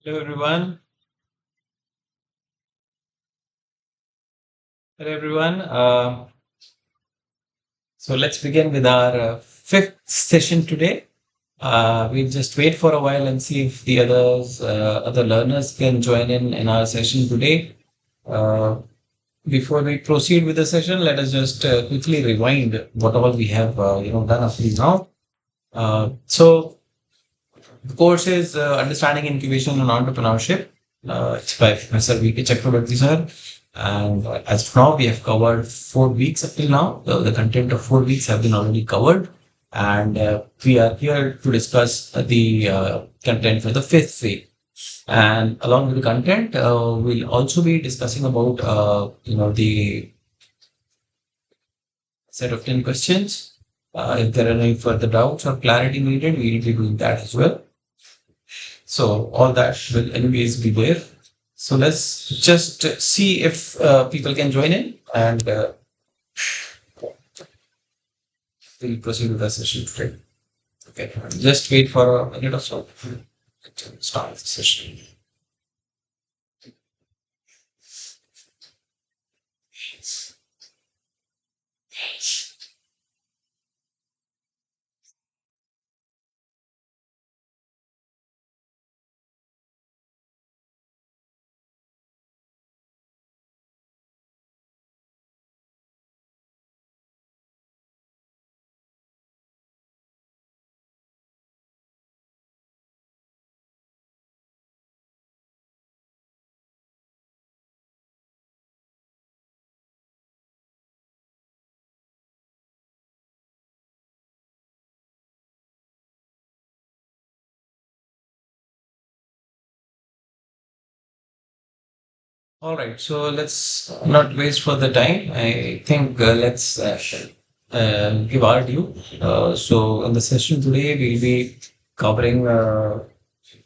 Hello everyone. Hello everyone. So let's begin with our fifth session today. We'll just wait for a while and see if the other learners can join in our session today. Uh, Before we proceed with the session, let us just quickly rewind what all we have done up till now. So the course is Understanding Incubation and Entrepreneurship. It's by Professor V.K. Chakrabarti sir. And as of now, we have covered 4 weeks up till now. The content of 4 weeks have been already covered. And we are here to discuss the content for the fifth week. And along with the content, we'll also be discussing about, the set of 10 questions. If there are any further doubts or clarity needed, we'll be doing that as well. So all that will anyways be there. So let's just see if people can join in and we'll proceed with the session today. Okay, just wait for a minute or so to start the session. All right, so let's not waste further time. I think let's give our due. So in the session today, we'll be covering the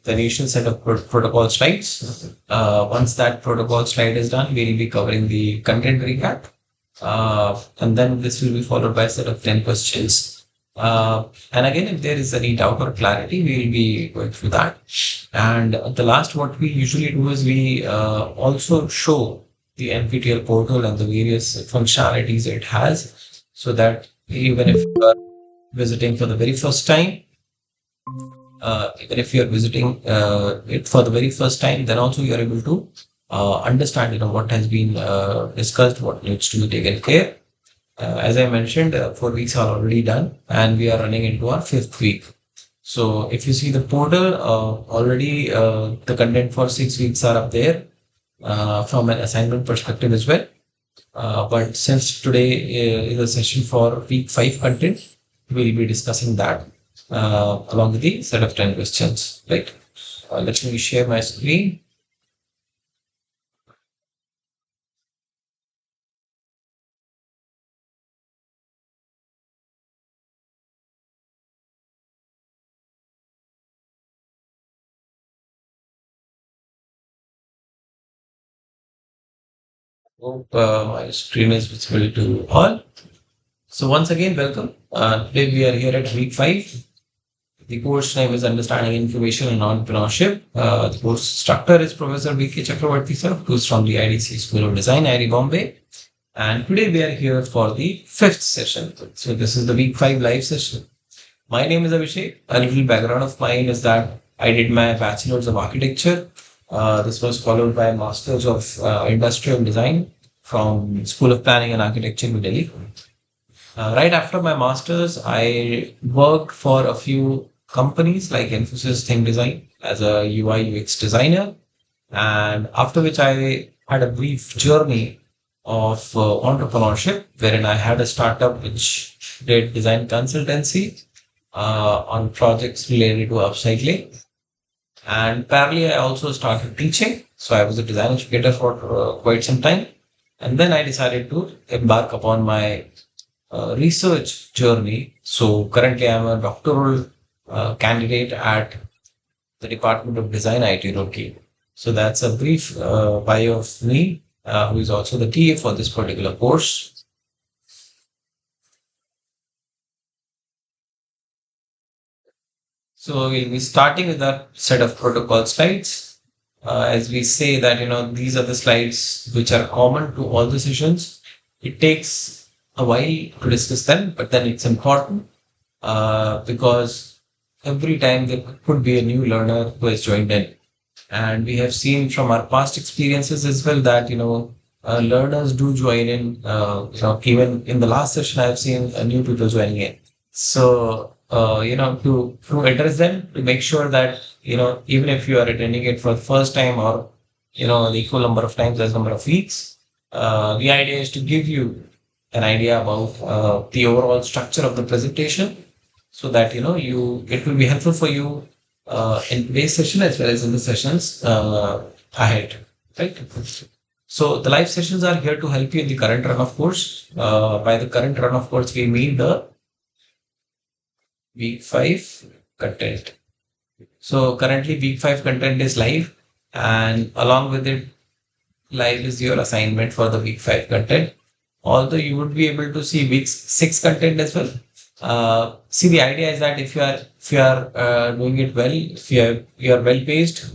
initial set of protocol slides. Once that protocol slide is done, we'll be covering the content recap. And then this will be followed by a set of 10 questions. And again, if there is any doubt or clarity, we'll be going through that. And at the last, what we usually do is we also show the NPTEL portal and the various functionalities it has so that even if you are visiting for the very first time, even if you're visiting it for the very first time, then also you're able to understand, what has been discussed, what needs to be taken care. As I mentioned, 4 weeks are already done, and we are running into our fifth week. So if you see the portal, already the content for 6 weeks are up there from an assignment perspective as well. But since today is a session for week 5 content, we'll be discussing that along with the set of 10 questions. Right. Let me share my screen. Hope my screen is visible to all. So once again, welcome. Today we are here at week 5. The course name is Understanding Incubation and Entrepreneurship. The course instructor is Professor V.K. Chakrabarti sir, who's from the IDC School of Design, IIT Bombay. And today we are here for the fifth session. So this is the week 5 live session. My name is Abhishek. A little background of mine is that I did my bachelor's of architecture. This was followed by a master's of industrial design from School of Planning and Architecture, New Delhi. Right after my master's, I worked for a few companies like Infosys Think Design as a UI UX designer, and after which I had a brief journey of entrepreneurship, wherein I had a startup which did design consultancy on projects related to upcycling. And parallelly, I also started teaching. So I was a design educator for quite some time. And then I decided to embark upon my research journey. So currently, I'm a doctoral candidate at the Department of Design IT Roorkee. So that's a brief bio of me, who is also the TA for this particular course. So we'll be starting with a set of protocol slides. as we say that, these are the slides which are common to all the sessions. It takes a while to discuss them, but then it's important because every time there could be a new learner who has joined in. And we have seen from our past experiences as well that, learners do join in. Even in the last session, I've seen new people joining in. So, to address them, to make sure that, even if you are attending it for the first time or, the equal number of times as number of weeks, the idea is to give you an idea about the overall structure of the presentation so that, it will be helpful for you in today's session as well as in the sessions ahead, right? So the live sessions are here to help you in the current run of course. By the current run of course, we mean the week 5 content. So currently week 5 content is live, and along with it, live is your assignment for the week 5 content. Although you would be able to see week 6 content as well. See, the idea is that if you are doing it well, if you are well paced,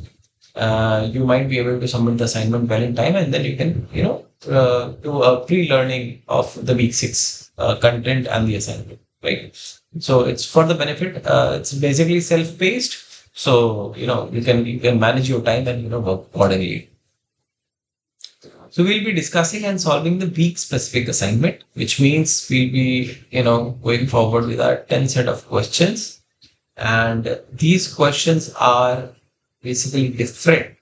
you might be able to submit the assignment well in time, and then you can do a pre-learning of the week 6 content and the assignment, right? So it's for the benefit. It's basically self-paced, so you can manage your time and work accordingly. So we'll be discussing and solving the week specific assignment, which means we'll be, going forward with our 10 set of questions. And these questions are basically different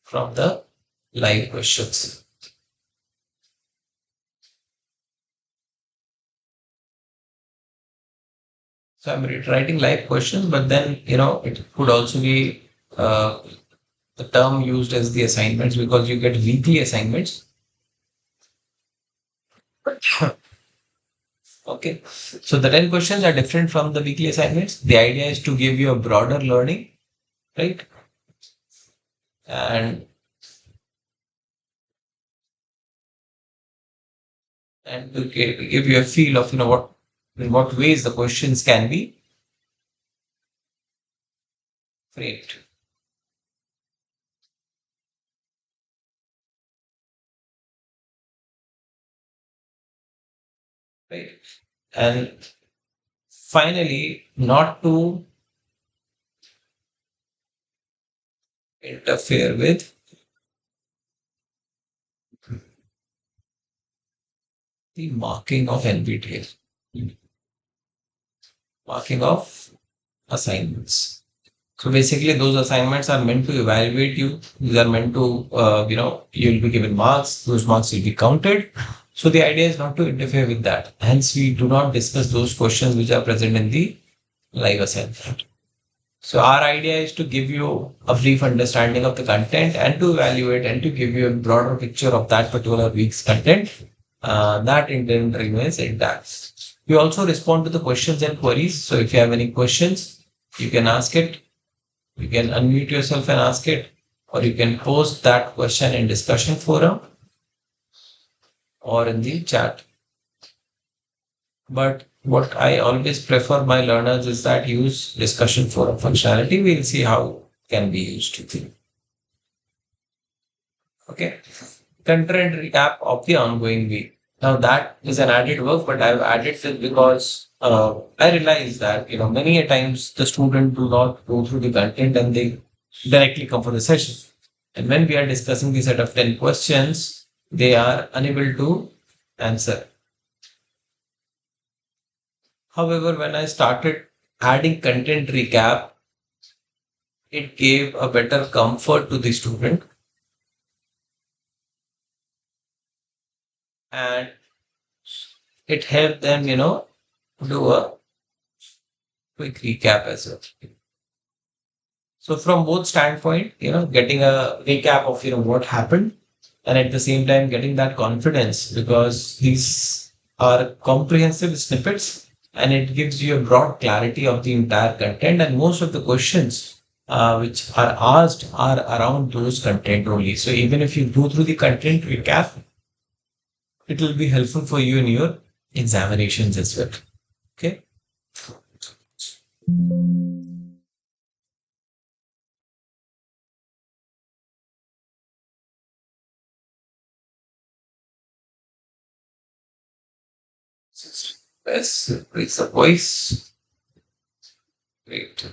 from the live questions. So I'm writing live questions, but then, it could also be the term used as the assignments because you get weekly assignments. Okay. So the 10 questions are different from the weekly assignments. The idea is to give you a broader learning, right? And to give you a feel of what in what ways the questions can be framed, right? And finally, not to interfere with the marking of NPTEL, marking of assignments. So basically, those assignments are meant to evaluate you. These are meant to, you'll be given marks. Those marks will be counted. So the idea is not to interfere with that. Hence, we do not discuss those questions which are present in the live assignment. So our idea is to give you a brief understanding of the content and to evaluate and to give you a broader picture of that particular week's content. That intent remains intact. We also respond to the questions and queries. So if you have any questions, you can ask it. You can unmute yourself and ask it, or you can post that question in discussion forum or in the chat. But what I always prefer my learners is that use discussion forum functionality. We'll see how it can be used. Okay. Content recap of the ongoing week. Now that is an added work, but I've added it because I realize that many a times the student do not go through the content and they directly come for the session. And when we are discussing the set of 10 questions, they are unable to answer. However, when I started adding content recap, it gave a better comfort to the student and it helped them, do a quick recap as well. So from both standpoint, getting a recap of what happened and at the same time getting that confidence because these are comprehensive snippets and it gives you a broad clarity of the entire content and most of the questions which are asked are around those content only. So even if you go through the content recap, it will be helpful for you in your examinations as well. Okay. Let's raise the voice. Great.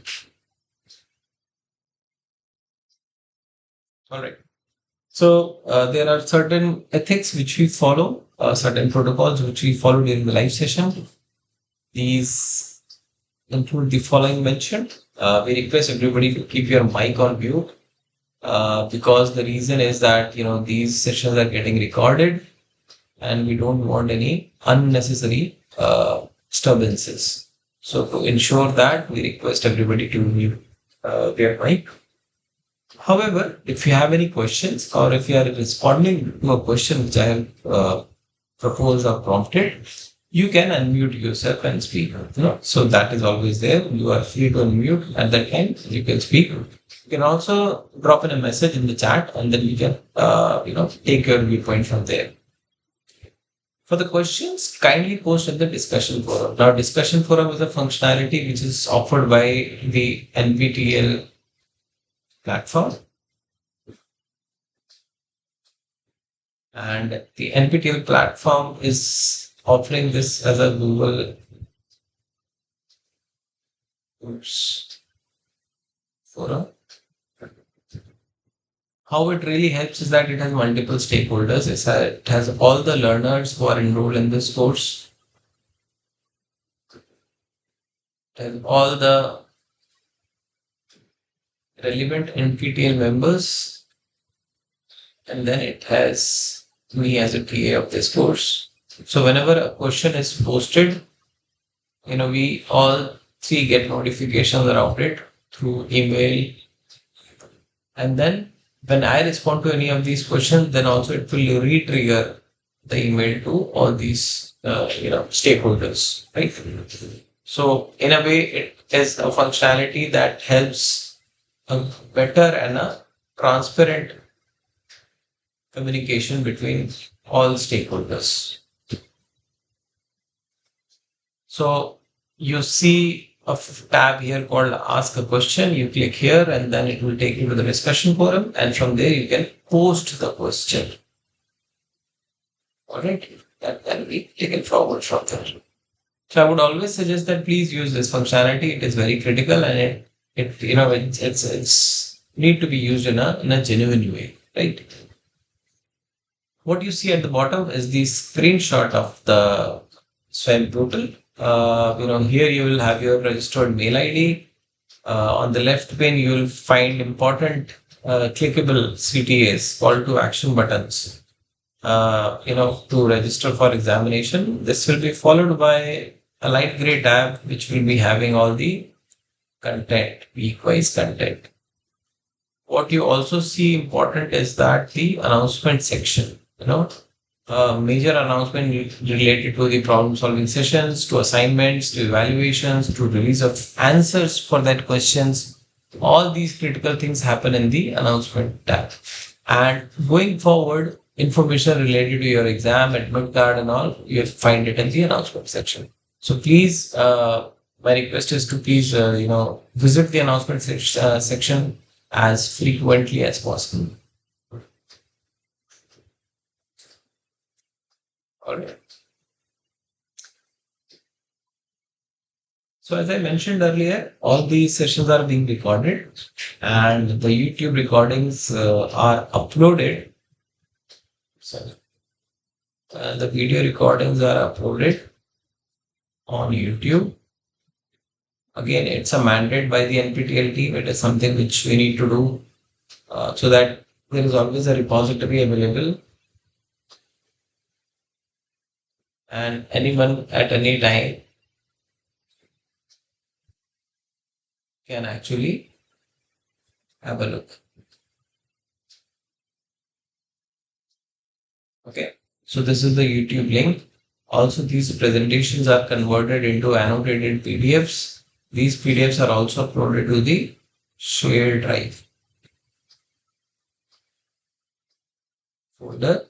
All right. So there are certain ethics which we follow, certain protocols which we follow during the live session. These include the following mentioned. We request everybody to keep your mic on mute because the reason is that these sessions are getting recorded and we don't want any unnecessary disturbances. So to ensure that, we request everybody to mute their mic. However, if you have any questions or if you are responding to a question which I have proposed or prompted, you can unmute yourself and speak. So that is always there. You are free to unmute at that time. You can speak. You can also drop in a message in the chat, and then you can take your viewpoint from there. For the questions, kindly post in the discussion forum. Now, discussion forum is a functionality which is offered by the NPTEL platform. And the NPTEL platform is offering this as a Google Oops, forum. How it really helps is that it has multiple stakeholders. It has all the learners who are enrolled in this course. It has all the relevant NPTEL members. And then it has me as a TA of this course. So whenever a question is posted, we all three get notifications around it through email. And then when I respond to any of these questions, then also it will re-trigger the email to all these, stakeholders, right? So in a way, it is a functionality that helps a better and a transparent communication between all stakeholders. So you see a tab here called Ask a Question. You click here and then it will take you to the discussion forum. And from there, you can post the question. All right. That can be taken forward from there. So I would always suggest that please use this functionality. It is very critical and it's need to be used in a genuine way, right? What you see at the bottom is the screenshot of the swim portal. Here you will have your registered mail ID. On the left pane, you will find important clickable CTAs, call to action buttons. To register for examination. This will be followed by a light gray tab, which will be having all the content, week-wise content. What you also see important is that the announcement section, major announcement related to the problem solving sessions, to assignments, to evaluations, to release of answers for that questions. All these critical things happen in the announcement tab. And going forward, information related to your exam, admit card and all, you'll find it in the announcement section. So please, my request is to please, visit the announcement section as frequently as possible. All right. So as I mentioned earlier, all these sessions are being recorded and the YouTube recordings are uploaded. So the video recordings are uploaded on YouTube. Again, it's a mandate by the NPTEL team. It is something which we need to do so that there is always a repository available and anyone at any time can actually have a look. Okay, so this is the YouTube link. Also, these presentations are converted into annotated PDFs. These PDFs are also uploaded to the shared drive folder,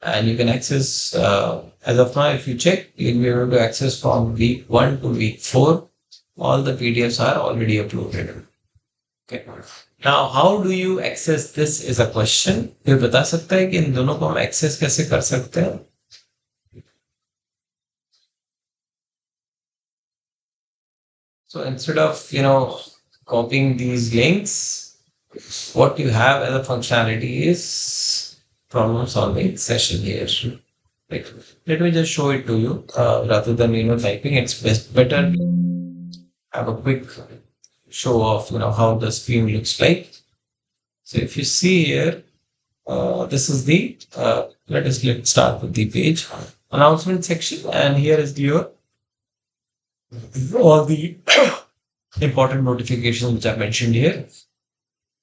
and you can access, as of now, if you check, you'll be able to access from week 1 to week 4. All the PDFs are already uploaded. Okay. Now, how do you access this is a question. ये बता सकता है कि इन दोनों को हम access कैसे कर सकते हैं? So instead of, copying these links, what you have as a functionality is problem solving session here. Like, let me just show it to you rather than, typing. It's better to have a quick show of, how the screen looks like. So if you see here, this is the, let's start with the page announcement section. And here is your all the important notifications which I mentioned here.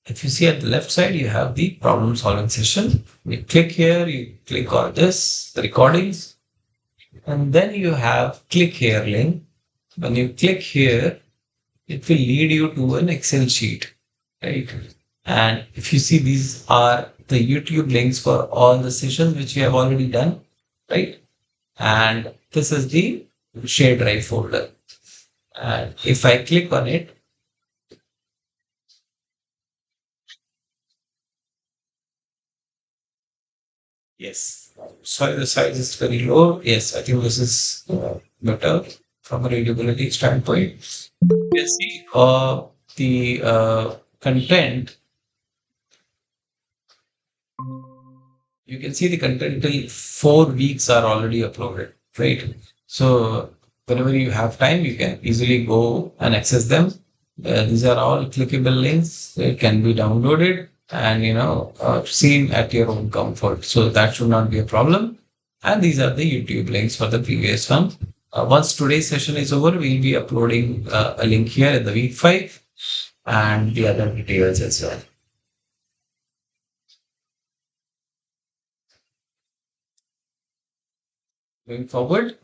If you see at the left side, you have the problem solving session. You click here, you click on this, the recordings, and then you have click here link. When you click here, it will lead you to an Excel sheet, right? And if you see, these are the YouTube links for all the sessions which we have already done, right? And this is the share drive folder. And if I click on it, yes. Sorry, the size is very low. Yes, I think this is better from a readability standpoint. You can see the content. You can see the content till 4 weeks are already uploaded, right? So whenever you have time, you can easily go and access them. These are all clickable links. It can be downloaded and seen at your own comfort. So that should not be a problem. And these are the YouTube links for the previous one. Once today's session is over, we'll be uploading a link here in the week 5 and the other details as well. Going forward,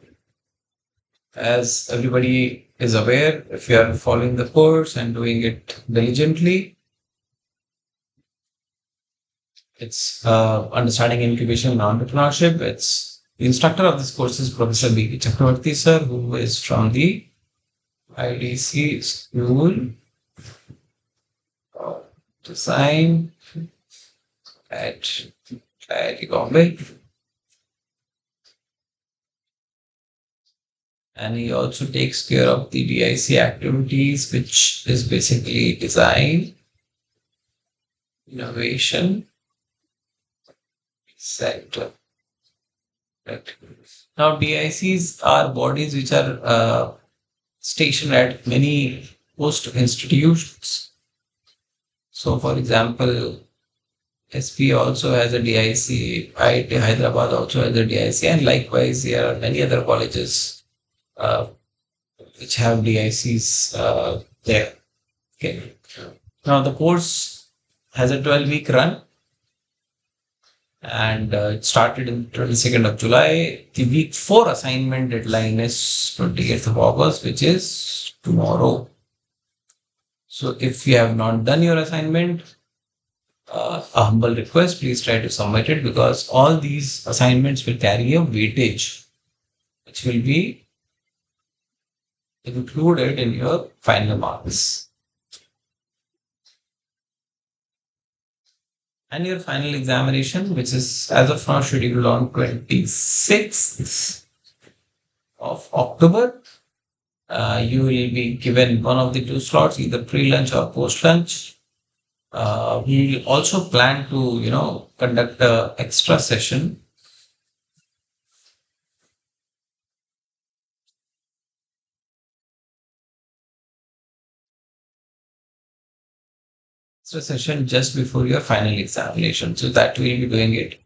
as everybody is aware, if you are following the course and doing it diligently, it's understanding incubation and entrepreneurship. It's the instructor of this course is Professor B. Chakravarti sir, who is from the IDC School of Design at IIT Bombay. And he also takes care of the DIC activities, which is basically design, innovation, sector. Right. Now, DICs are bodies which are stationed at many post institutions. So, for example, SP also has a DIC, IIT Hyderabad also has a DIC, and likewise, there are many other colleges uh, which have DICs there. Okay. Now, the course has a 12-week run and it started in 22nd of July. The week 4 assignment deadline is 28th of August, which is tomorrow. So if you have not done your assignment, a humble request, please try to submit it because all these assignments will carry a weightage, which will be included in your final marks. And your final examination, which is as of now scheduled on 26th of October, you will be given one of the two slots, either pre-lunch or post-lunch. We also plan to, conduct a extra session. Extra session just before your final examination. So that we'll be doing it.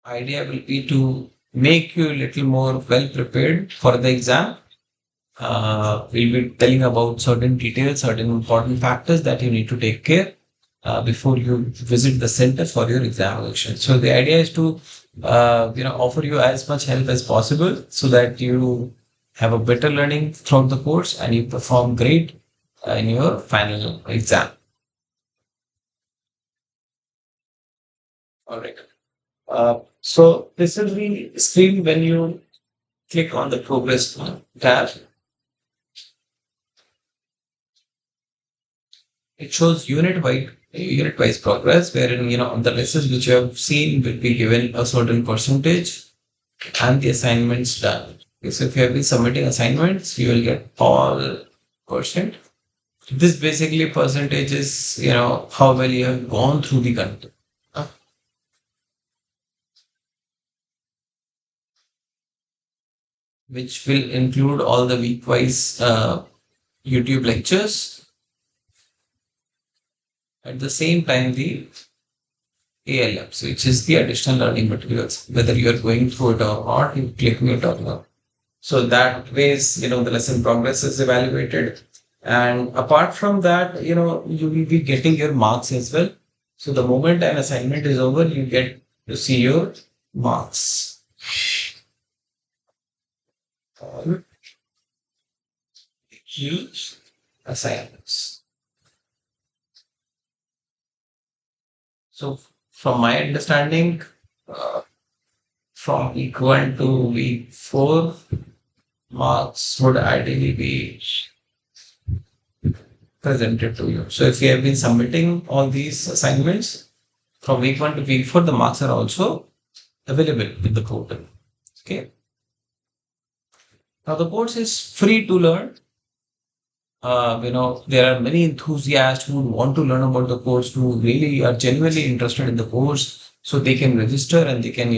Idea will be to make you a little more well prepared for the exam. We'll be telling about certain details, certain important factors that you need to take care before you visit the center for your examination. So the idea is to, offer you as much help as possible so that you have a better learning throughout the course and you perform great in your final exam. All right. So this is the screen when you click on the progress tab. It shows unit wise progress, wherein the lessons which you have seen will be given a certain percentage, and the assignments done. Okay, so if you have been submitting assignments, you will get all percent. This basically percentage is, how well you have gone through the content, uh, which will include all the week-wise YouTube lectures. At the same time, the ALMs, which is the additional learning materials, whether you are going through it or not, you click it or not. So that ways, the lesson progress is evaluated. And apart from that, you will be getting your marks as well. So the moment an assignment is over, you get to see your marks. All huge assignments. So from my understanding, uh, from week 1 to week 4, marks would ideally be presented to you. So if you have been submitting all these assignments from week 1 to week 4, the marks are also available with the portal. Okay. Now the course is free to learn. There are many enthusiasts who want to learn about the course, who really are genuinely interested in the course, so they can register and they can,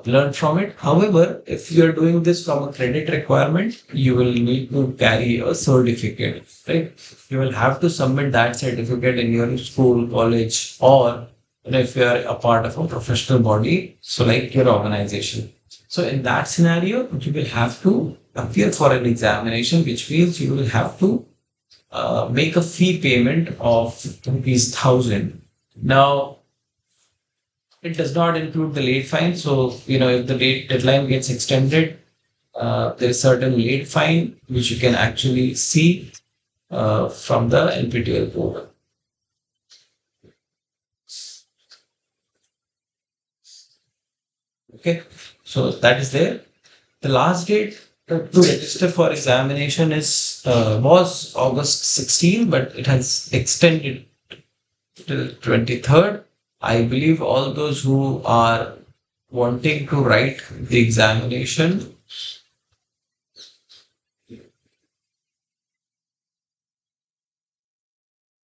learn from it. However, if you are doing this from a credit requirement, you will need to carry a certificate, right? You will have to submit that certificate in your school, college, or if you are a part of a professional body, so like your organization. So in that scenario, you will have to appear for an examination, which means you will have to make a fee payment of rupees 1,000. Now, it does not include the late fine. So, if the late deadline gets extended, there is certain late fine which you can actually see from the NPTEL portal. Okay, so that is there. The last date to register for examination is was August 16, but it has extended till 23rd. I believe all those who are wanting to write the examination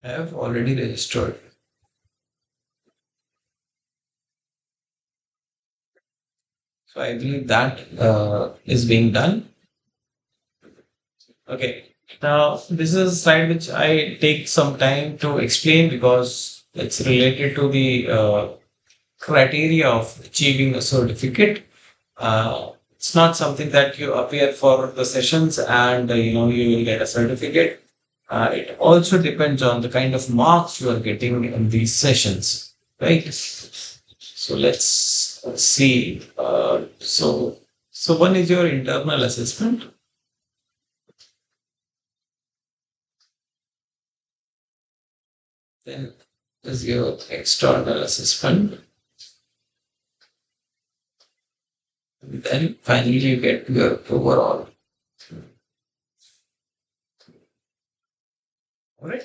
have already registered. So I believe that is being done. Okay. Now, this is a slide which I take some time to explain because it's related to the criteria of achieving a certificate. It's not something that you appear for the sessions and you will get a certificate. It also depends on the kind of marks you are getting in these sessions, right? So let's see. So one is your internal assessment. Then is your external assessment. Then finally you get your overall. All right.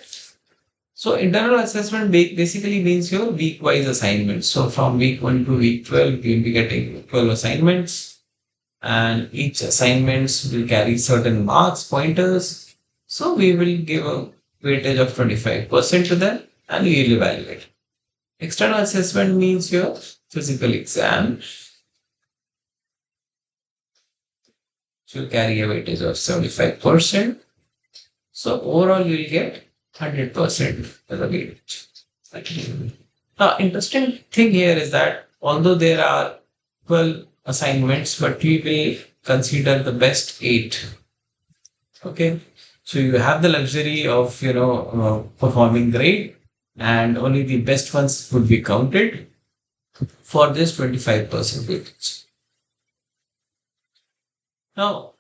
So internal assessment basically means your week-wise assignments. So from week 1 to week 12, you'll be getting 12 assignments, and each assignments will carry certain marks, pointers. So we will give a weightage of 25% to them, and we will evaluate. External assessment means your physical exam, which will carry a weightage of 75%. So overall, you will get 100% as a weightage. Now, interesting thing here is that although there are 12 assignments, but we will consider the best 8. Okay. So you have the luxury of, performing great, and only the best ones would be counted for this 25% weightage. Now,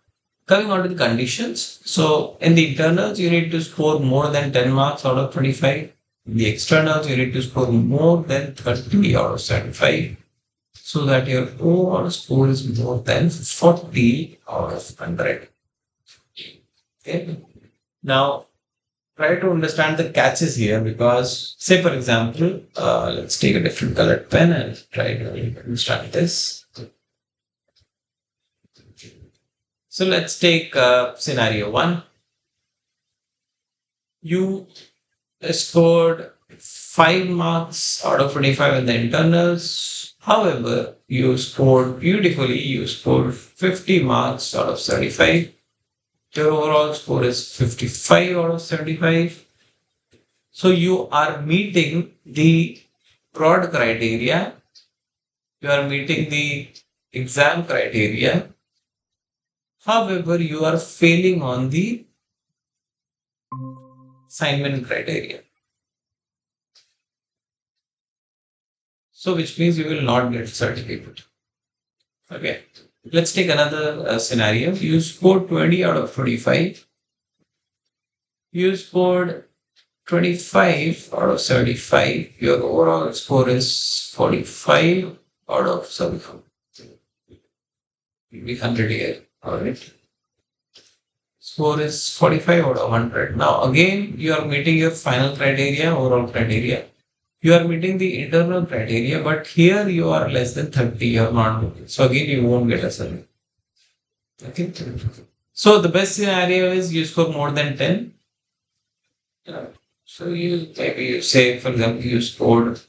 coming on to the conditions. So in the internals, you need to score more than 10 marks out of 25. In the externals, you need to score more than 30 out of 75, so that your overall score is more than 40 out of 100. Okay. Now, try to understand the catches here because, say, for example, let's take a different colored pen and try to understand this. So let's take scenario one. You scored 5 marks out of 25 in the internals. However, you scored beautifully. You scored 50 marks out of 75. Your overall score is 55 out of 75. So you are meeting the broad criteria. You are meeting the exam criteria. However, you are failing on the assignment criteria. So which means you will not get certificate. Okay. Let's take another scenario. You scored 20 out of 25. You scored 25 out of 75. Your overall score is 45 out of 75. Maybe 100 here. Alright. Score is 45 out of 100. Now again, you are meeting your final criteria, overall criteria. You are meeting the internal criteria, but here you are less than 30. You are not meeting. So again, you won't get a survey. Okay. So the best scenario is you score more than 10. Yeah. So you maybe you say, for example, you scored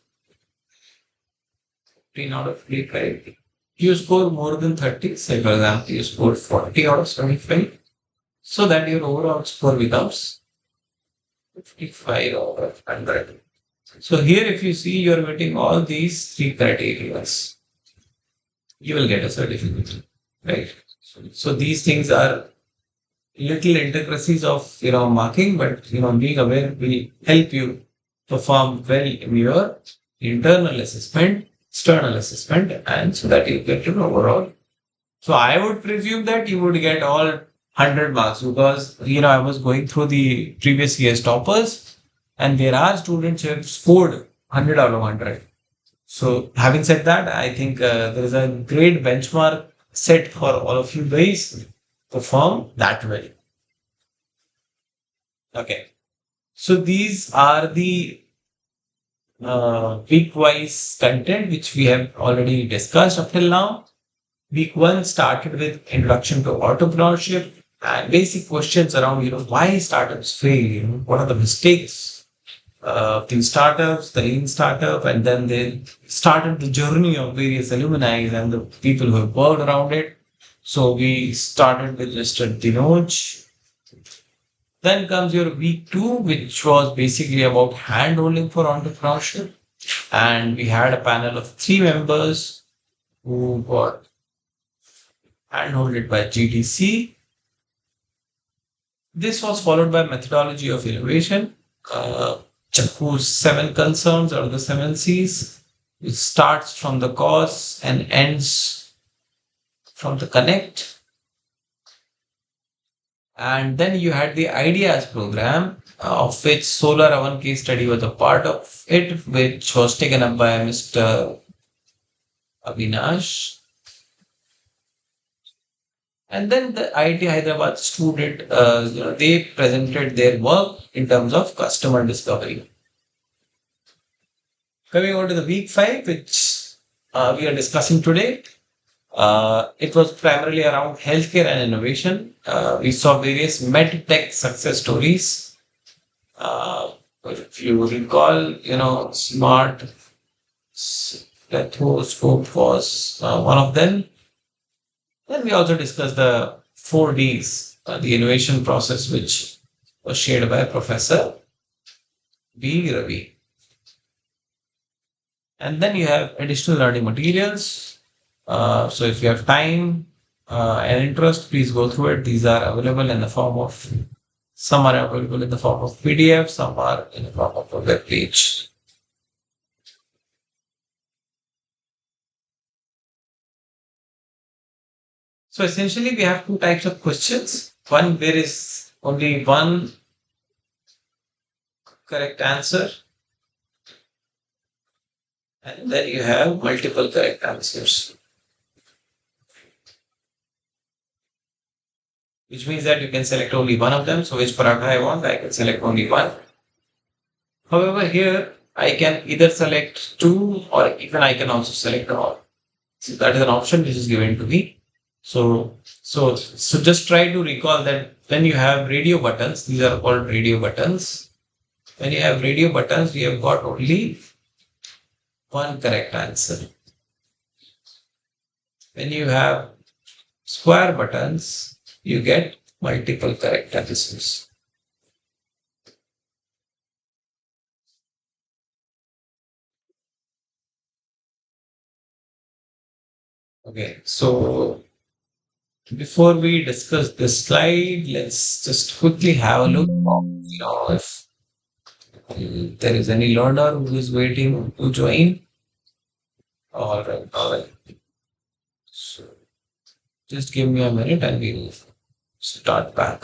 15 out of 35. You score more than 30. Say, for example, you scored 40 out of 75. So that your overall score becomes 55 out of 100. So here, if you see you're meeting all these three criteria, you will get a certificate, right? So these things are little intricacies of marking, but being aware will help you perform well in your internal assessment, external assessment, and so that you get an overall. So I would presume that you would get all 100 marks because I was going through the previous year's toppers, and there are students who have scored 100 out of 100. So having said that, I think there is a great benchmark set for all of you guys perform that well. Okay. So these are the week-wise content which we have already discussed up till now. Week one started with introduction to entrepreneurship and basic questions around why startups fail, what are the mistakes the startups, the lean startup, and then they started the journey of various alumni and the people who have worked around it. So we started with Mr. Dinoj. Then comes your week two, which was basically about hand holding for entrepreneurship. And we had a panel of three members who got hand holded by GDC. This was followed by methodology of innovation, whose seven concerns or the seven C's. It starts from the cause and ends from the connect. And then you had the ideas program, of which solar oven case study was a part of it, which was taken up by Mr. Avinash. And then the IIT Hyderabad student, they presented their work in terms of customer discovery. Coming on to the week five, which we are discussing today, it was primarily around healthcare and innovation. We saw various med tech success stories. If you recall, smart stethoscope was one of them. Then we also discussed the 4Ds, the innovation process, which was shared by Professor B. Ravi. And then you have additional learning materials. So if you have time and interest, please go through it. These are available in the form of, some are available in the form of PDF, some are in the form of a web page. So essentially, we have two types of questions. One, there is only one correct answer, and then you have multiple correct answers, which means that you can select only one of them. So which paratha I want, I can select only one. However, here I can either select two or even I can also select all. So that is an option which is given to me. So just try to recall that when you have radio buttons, these are called radio buttons. When you have radio buttons, you have got only one correct answer. When you have square buttons, you get multiple correct answers. Okay, so before we discuss this slide, let's just quickly have a look. If there is any learner who is waiting to join. All right, all right. So just give me a minute and we'll start back.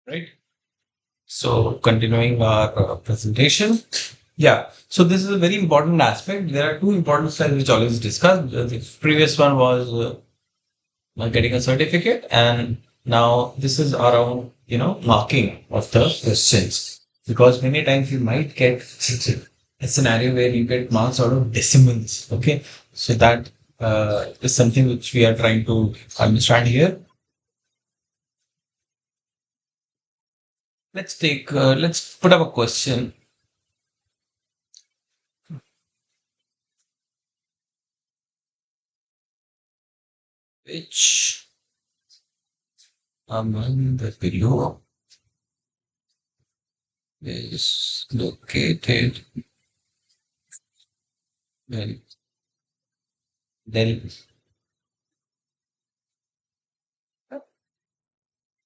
right? So continuing our presentation. Yeah. So this is a very important aspect. There are two important slides which always discussed. The previous one was getting a certificate, and now this is around marking of the questions, because many times you might get a scenario where you get marks out of decimals. Okay, so that is something which we are trying to understand here. Let's put up a question. Which among the below is located in Delhi?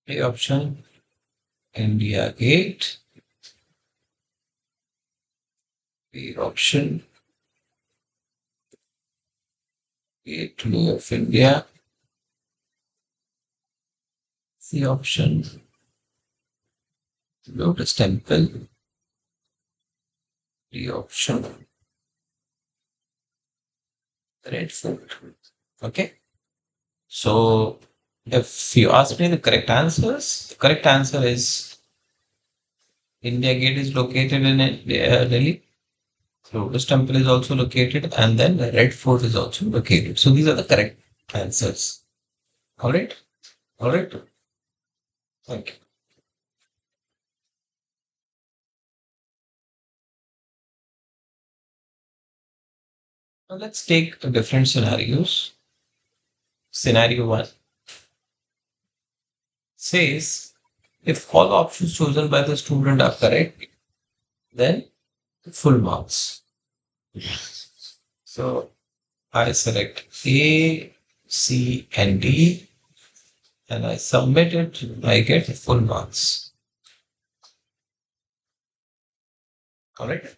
A option India Gate, B option Gateway of India, C option Lotus Temple, D option Red Fort. Okay, so if you ask me the correct answers, the correct answer is India Gate is located in Delhi. Lotus Temple is also located, and then the Red Fort is also located. So these are the correct answers. All right, all right. Thank you. Now let's take different scenarios. Scenario one says if all options chosen by the student are correct, then full marks. So I select A, C, and D, and I submit it. I get full marks. Correct.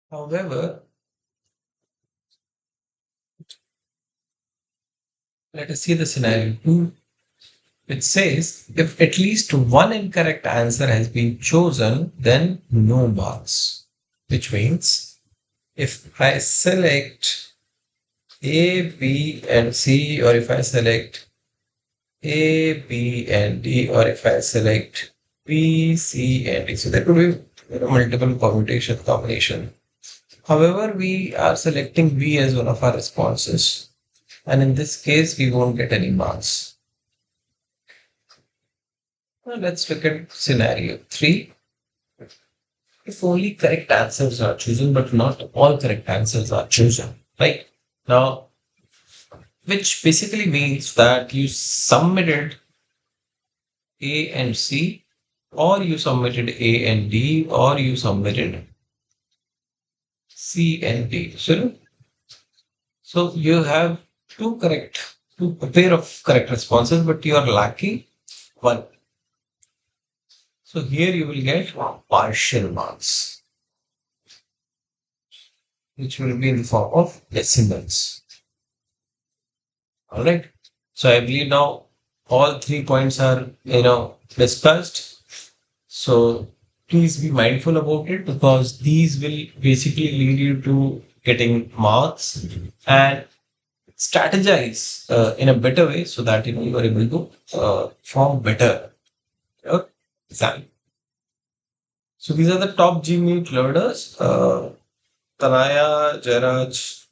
However, let us see the scenario two. It says if at least one incorrect answer has been chosen, then no marks. Which means if I select A, B, and C, or if I select A, B, and D, or if I select B, C, and D, so there could be multiple combination. However, we are selecting B as one of our responses, and in this case, we won't get any marks. Now let's look at scenario three. If only correct answers are chosen, but not all correct answers are chosen, right? Now, which basically means that you submitted A and C, or you submitted A and D, or you submitted C and D. So you have two pair of correct responses, but you are lacking one. So here you will get partial marks, which will be in the form of decimals. All right. So I believe now all 3 points are discussed. So please be mindful about it, because these will basically lead you to getting marks, and strategize in a better way, so that you are able to form better exam. So these are the top GMET learners: Tanaya, Jairaj,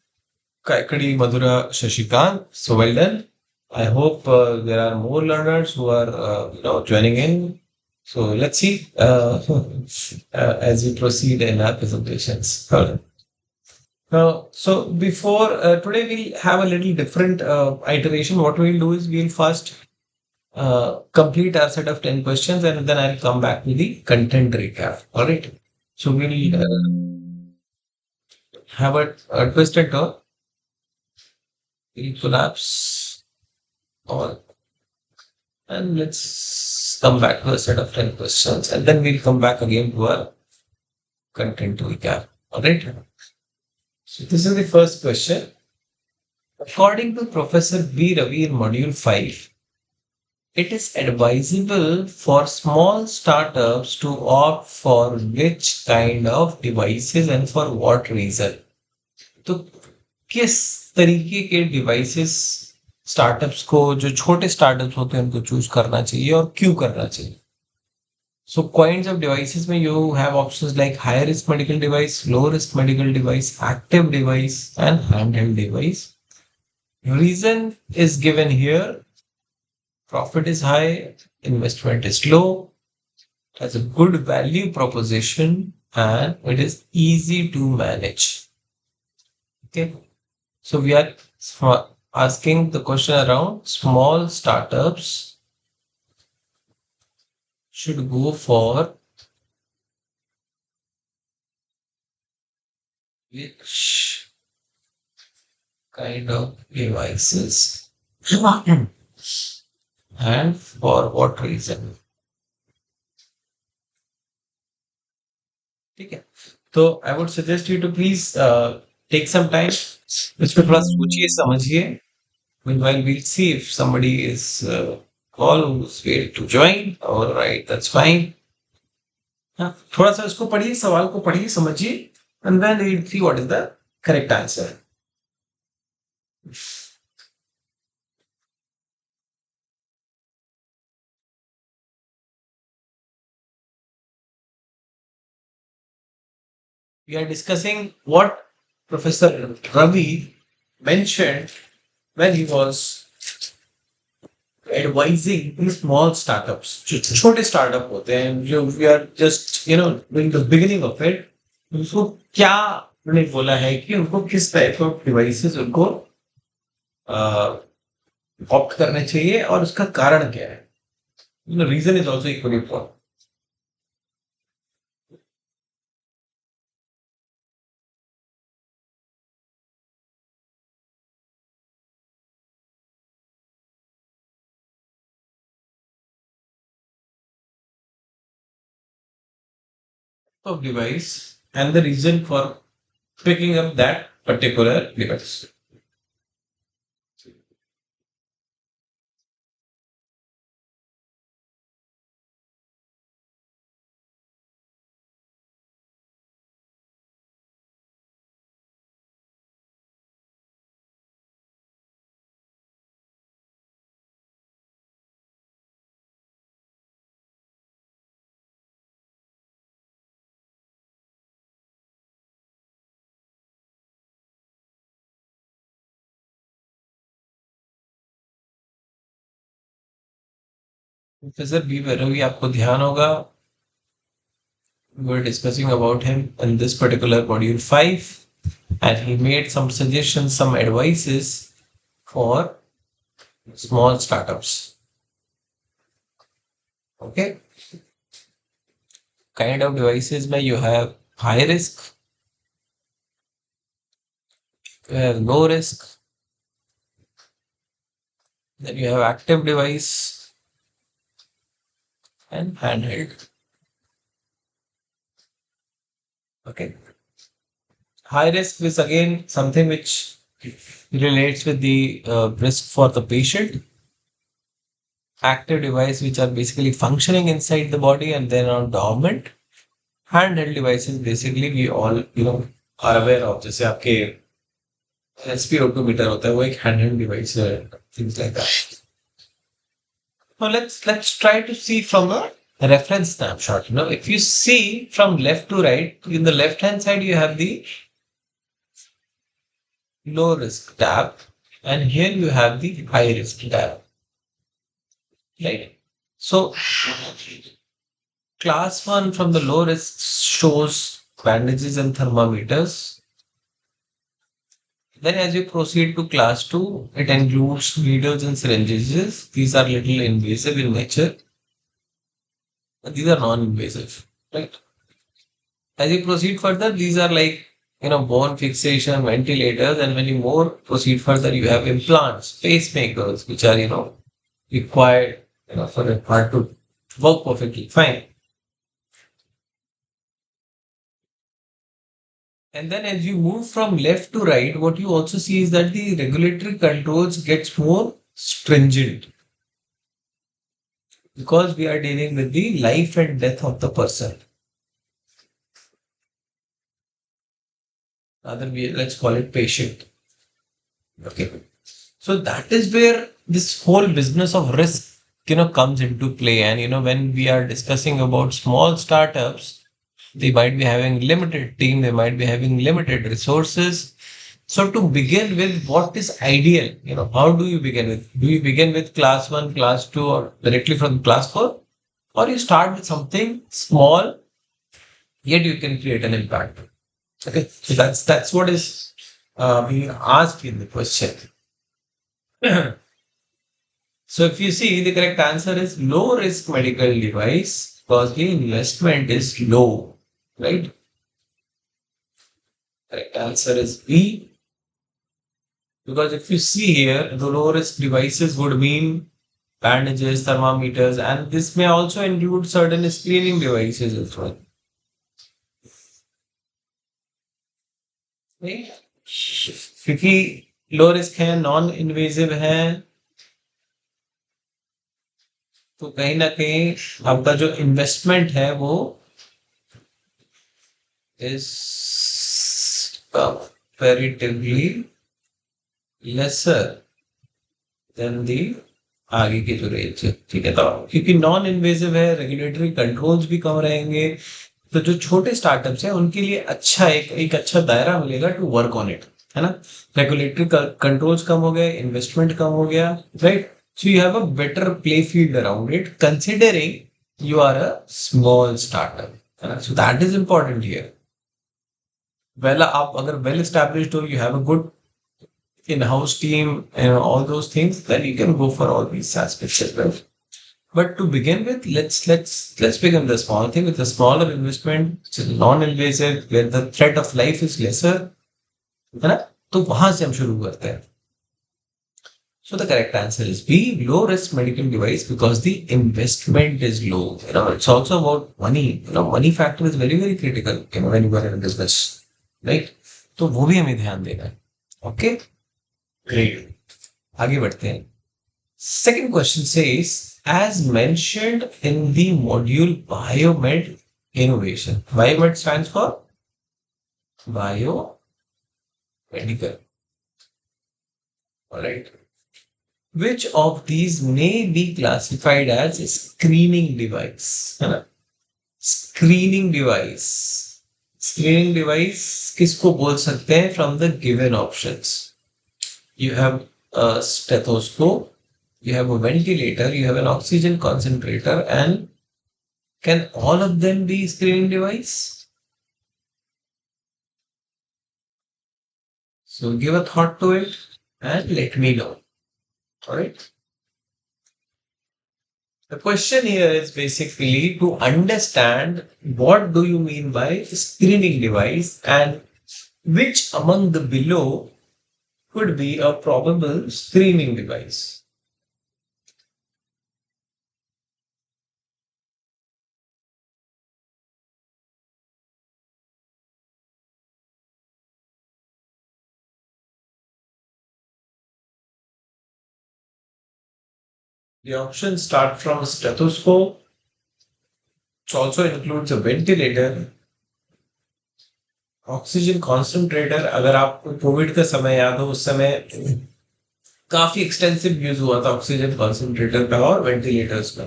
Kaikadi, Madhura, Shashikant. So well done. I hope there are more learners who are joining in. So let's see as we proceed in our presentations. So before today, we'll have a little different iteration. What we'll do is we'll first complete our set of 10 questions, and then I'll come back with the content recap. All right. So we'll have a twist and turn. We'll collapse all, and let's come back to a set of 10 questions, and then we'll come back again to our content recap. All right. So this is the first question. According to Professor B. Ravi in Module 5, it is advisable for small startups to opt for which kind of devices and for what reason. तो किस तरीके के devices startups को जो छोटे startups होते हैं उनको चूज करना चाहिए और क्यों करना चाहिए. So kinds of devices में you have options like high risk medical device, low risk medical device, active device and handheld device. Reason is given here. Profit is high, investment is low, has a good value proposition and it is easy to manage. Okay. So we are asking the question around small startups should go for which kind of devices and for what reason. ठीक है. तो I would suggest you to please take some time इस पे थोड़ा सोचिए समझिए. Meanwhile, we'll see if somebody is call who's waiting to join. All right, that's fine. हाँ, थोड़ा सा इसको पढ़िए, सवाल को पढ़िए, समझिए, and then we'll see what is the correct answer. We are discussing what Professor Ravi mentioned when he was advising small startups. जो छोटे स्टार्टअप होते हैं जो we are just in the beginning of it, उनको क्या उन्होंने बोला है कि उनको किस टाइप ऑफ डिवाइसेस उनको ऑप्ट करने चाहिए और उसका कारण क्या है. Reason is also equally important. Of device and the reason for picking up that particular device. Professor B Ravi आपको ध्यान होगा, we were discussing about him in this particular module 5 and he made some suggestions, some advices for small startups. Okay. Kind of devices where you have high risk, you have low risk, then you have active device and handheld. Okay. High risk is again something which relates with the risk for the patient. Active device which are basically functioning inside the body and then are dormant. Handheld devices basically we all are aware of. जैसे आपके SpO2 metre होता है वो एक handheld device है. Things like that. Now let's try to see from a reference snapshot. If you see from left to right, in the left hand side you have the low risk tab and here you have the high risk tab. Right? So class 1 from the low risk shows bandages and thermometers. Then as you proceed to class 2, it includes needles and syringes. These are little invasive in nature. These are non-invasive, right? As you proceed further, these are like, bone fixation, ventilators, and when you more proceed further, you have implants, pacemakers, which are, required, for the heart to work perfectly fine. And then as you move from left to right, what you also see is that the regulatory controls gets more stringent because we are dealing with the life and death of the person. Rather, let's call it patient. Okay. So that is where this whole business of risk, comes into play. And, when we are discussing about small startups, they might be having limited team, they might be having limited resources. So to begin with, what is ideal? How do you begin with? Do you begin with class one, class two, or directly from class four? Or you start with something small, yet you can create an impact. Okay. So that's what is being asked in the question. So if you see, the correct answer is low risk medical device because the investment is low, right? Correct answer is B because if you see here, the low risk devices would mean bandages, thermometers, and this may also include certain screening devices as well. Right? क्योंकि low risk है non invasive है तो कहीं ना कहीं आपका जो investment है वो is comparatively lesser than the आगे की जो रेंज है ठीक है तो क्योंकि नॉन इन्वेजिव है रेगुलेटरी कंट्रोल्स भी कम रहेंगे तो जो छोटे स्टार्टअप्स हैं उनके लिए अच्छा एक अच्छा दायरा मिलेगा टू वर्क ऑन इट है ना रेगुलेटरी कंट्रोल्स कम हो गए इन्वेस्टमेंट कम हो गया right so you have a better play field around it considering you are a small startup है ना so that is important here well up agar well established or you have a good in-house team and all those things then you can go for all these aspects as well but to begin with let's begin the small thing with a smaller investment which is non-invasive where the threat of life is lesser है ना तो वहां से हम शुरू करते हैं so the correct answer is B low risk medical device because the investment is low it's also about money money factor is very critical when you are in a business right तो वो भी हमें ध्यान देना है okay great आगे बढ़ते हैं second question says as mentioned in the module biomed innovation biomed stands for biomedical alright which of these may be classified as a screening device है ना स्क्रीनिंग डिवाइस स्क्रीनिंग डिवाइस किसको बोल सकते हैं from the given options you have a stethoscope you have a ventilator you have an oxygen concentrator and can all of them be screening device so give a thought to it and let me know all right the question here is basically to understand what do you mean by screening device and which among the below could be a probable screening device. The options start from a stethoscope, which also includes a ventilator, oxygen concentrator अगर आपको Covid का समय याद हो उस समय काफी extensive use हुआ था ऑक्सीजन कॉन्सेंट्रेटर का और वेंटिलेटर्स का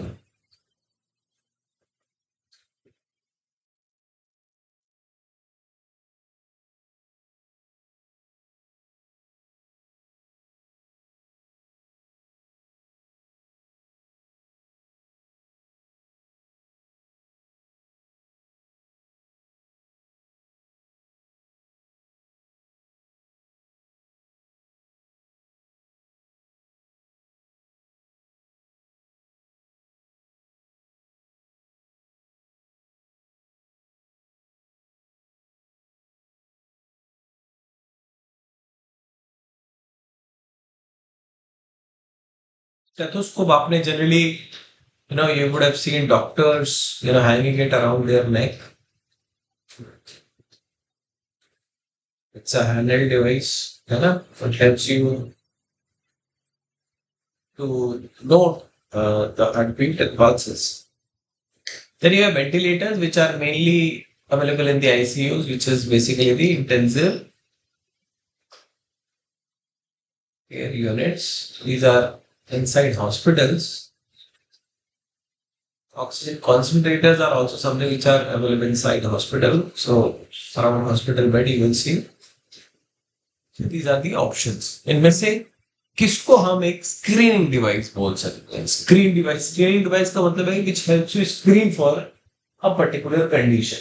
स्टेथोस्कोप आपने generally you would have seen doctors hanging it around their neck It's a handheld device, you know, it helps you to note the heartbeat and pulses. Then you have ventilators, which are mainly available in the ICUs, which is basically the intensive care units. These are inside hospitals. Oxygen concentrators are also something which are available inside the hospital. So around hospital bed you will see. These are the options. इनमें से किसको हम एक screening device बोल सकते हैं? Screening device का मतलब है which helps you screen for a particular condition.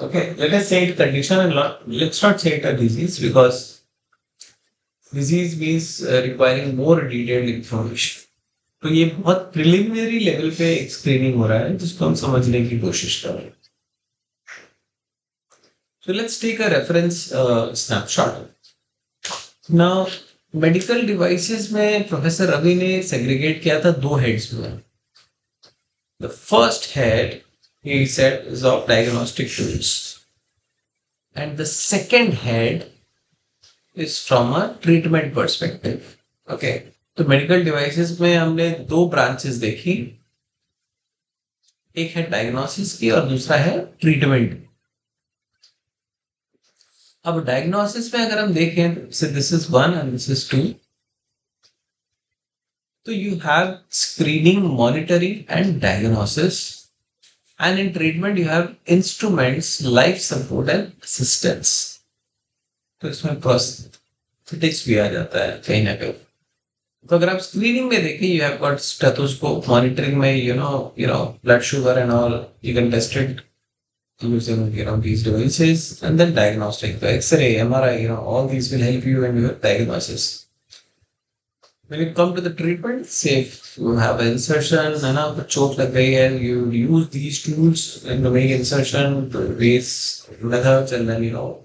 Okay, let us say it condition and let's not say it a disease because disease means requiring more detailed information. तो ये बहुत preliminary level पे एक screening हो रहा है जिसको हम समझने की कोशिश कर रहे हैं. So let's take a reference snapshot. Now medical devices में प्रोफेसर रवि ने सेग्रीगेट किया था दो हेड्स में. The first head he said is of diagnostic tools and the second head is from a treatment perspective. Okay, तो medical devices में हमने दो ब्रांचेस देखी. एक है डायग्नोसिस की और दूसरा है ट्रीटमेंट. अब डायग्नोसिस में अगर हम देखें से this is one and this is two, तो you have screening, monitoring and diagnosis. And in treatment, you have instruments, life support and assistance. तो इसमें प्रोस्थेटिक्स भी आ जाता है कहीं ना कहीं. तो अगर आप स्क्रीनिंग में देखें, you have got stethoscope, monitoring में blood sugar and all, you can test it using these devices, and then diagnostic, the X-ray, MRI, all these will help you in your diagnosis. When you come to the treatment, say if you have an insertion and a choke lag gayi hai, you use these tools in to make insertion, various methods, and then you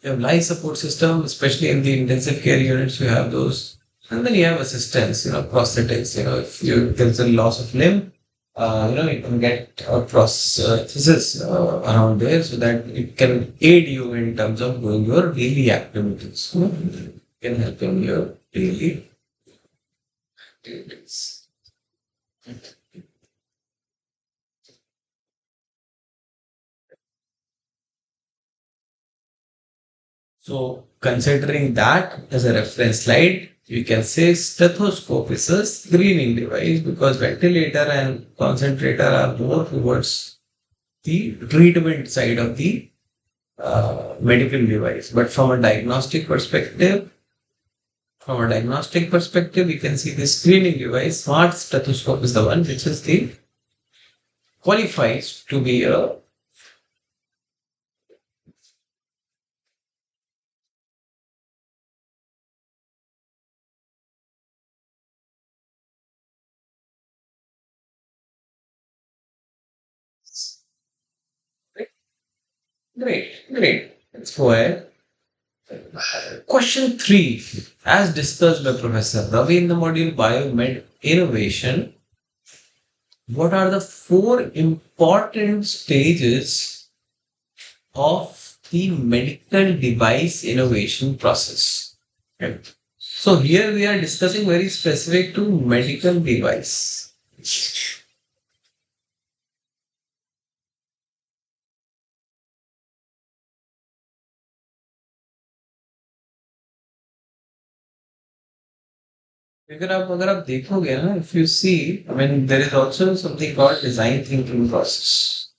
have life support system, especially in the intensive care units, you have those, and then you have assistance, prosthetics, if there's a loss of limb, you can get a prosthesis around there so that it can aid you in terms of doing your daily activities. It can help in your daily activities. So, considering that as a reference slide, you can say stethoscope is a screening device because ventilator and concentrator are more towards the treatment side of the medical device. But from a diagnostic perspective, you can see the screening device. Smart stethoscope is the one which is the qualifies to be a great. Let's go ahead. Question 3. As discussed by Professor Ravi in the module Biomed Innovation, what are the 4 important stages of the medical device innovation process? Okay. So here we are discussing very specific to medical device. अगर आप देखोगे ना, if you see, I mean, there is also something called design thinking process.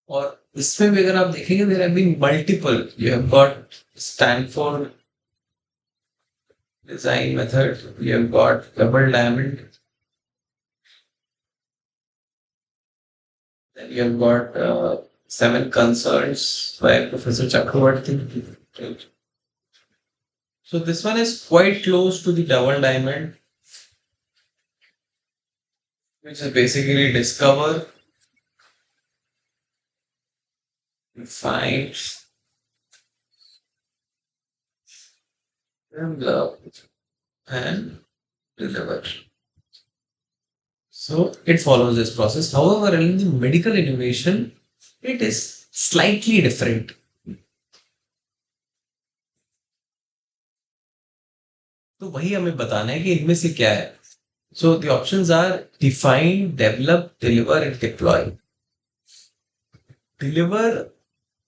और इसमें भी अगर आप देखेंगे, there have been multiple. You have got Stanford design method. You have got double diamond. Then you have got 7 concerns by Professor Chakravarti. So this one is quite close to the double diamond, which is basically discover, find, develop, and deliver. So it follows this process. However, in the medical innovation, It is slightly different. तो वही हमें बताना है कि इनमें से क्या है. So the options are define, develop, deliver, and deploy. Deliver,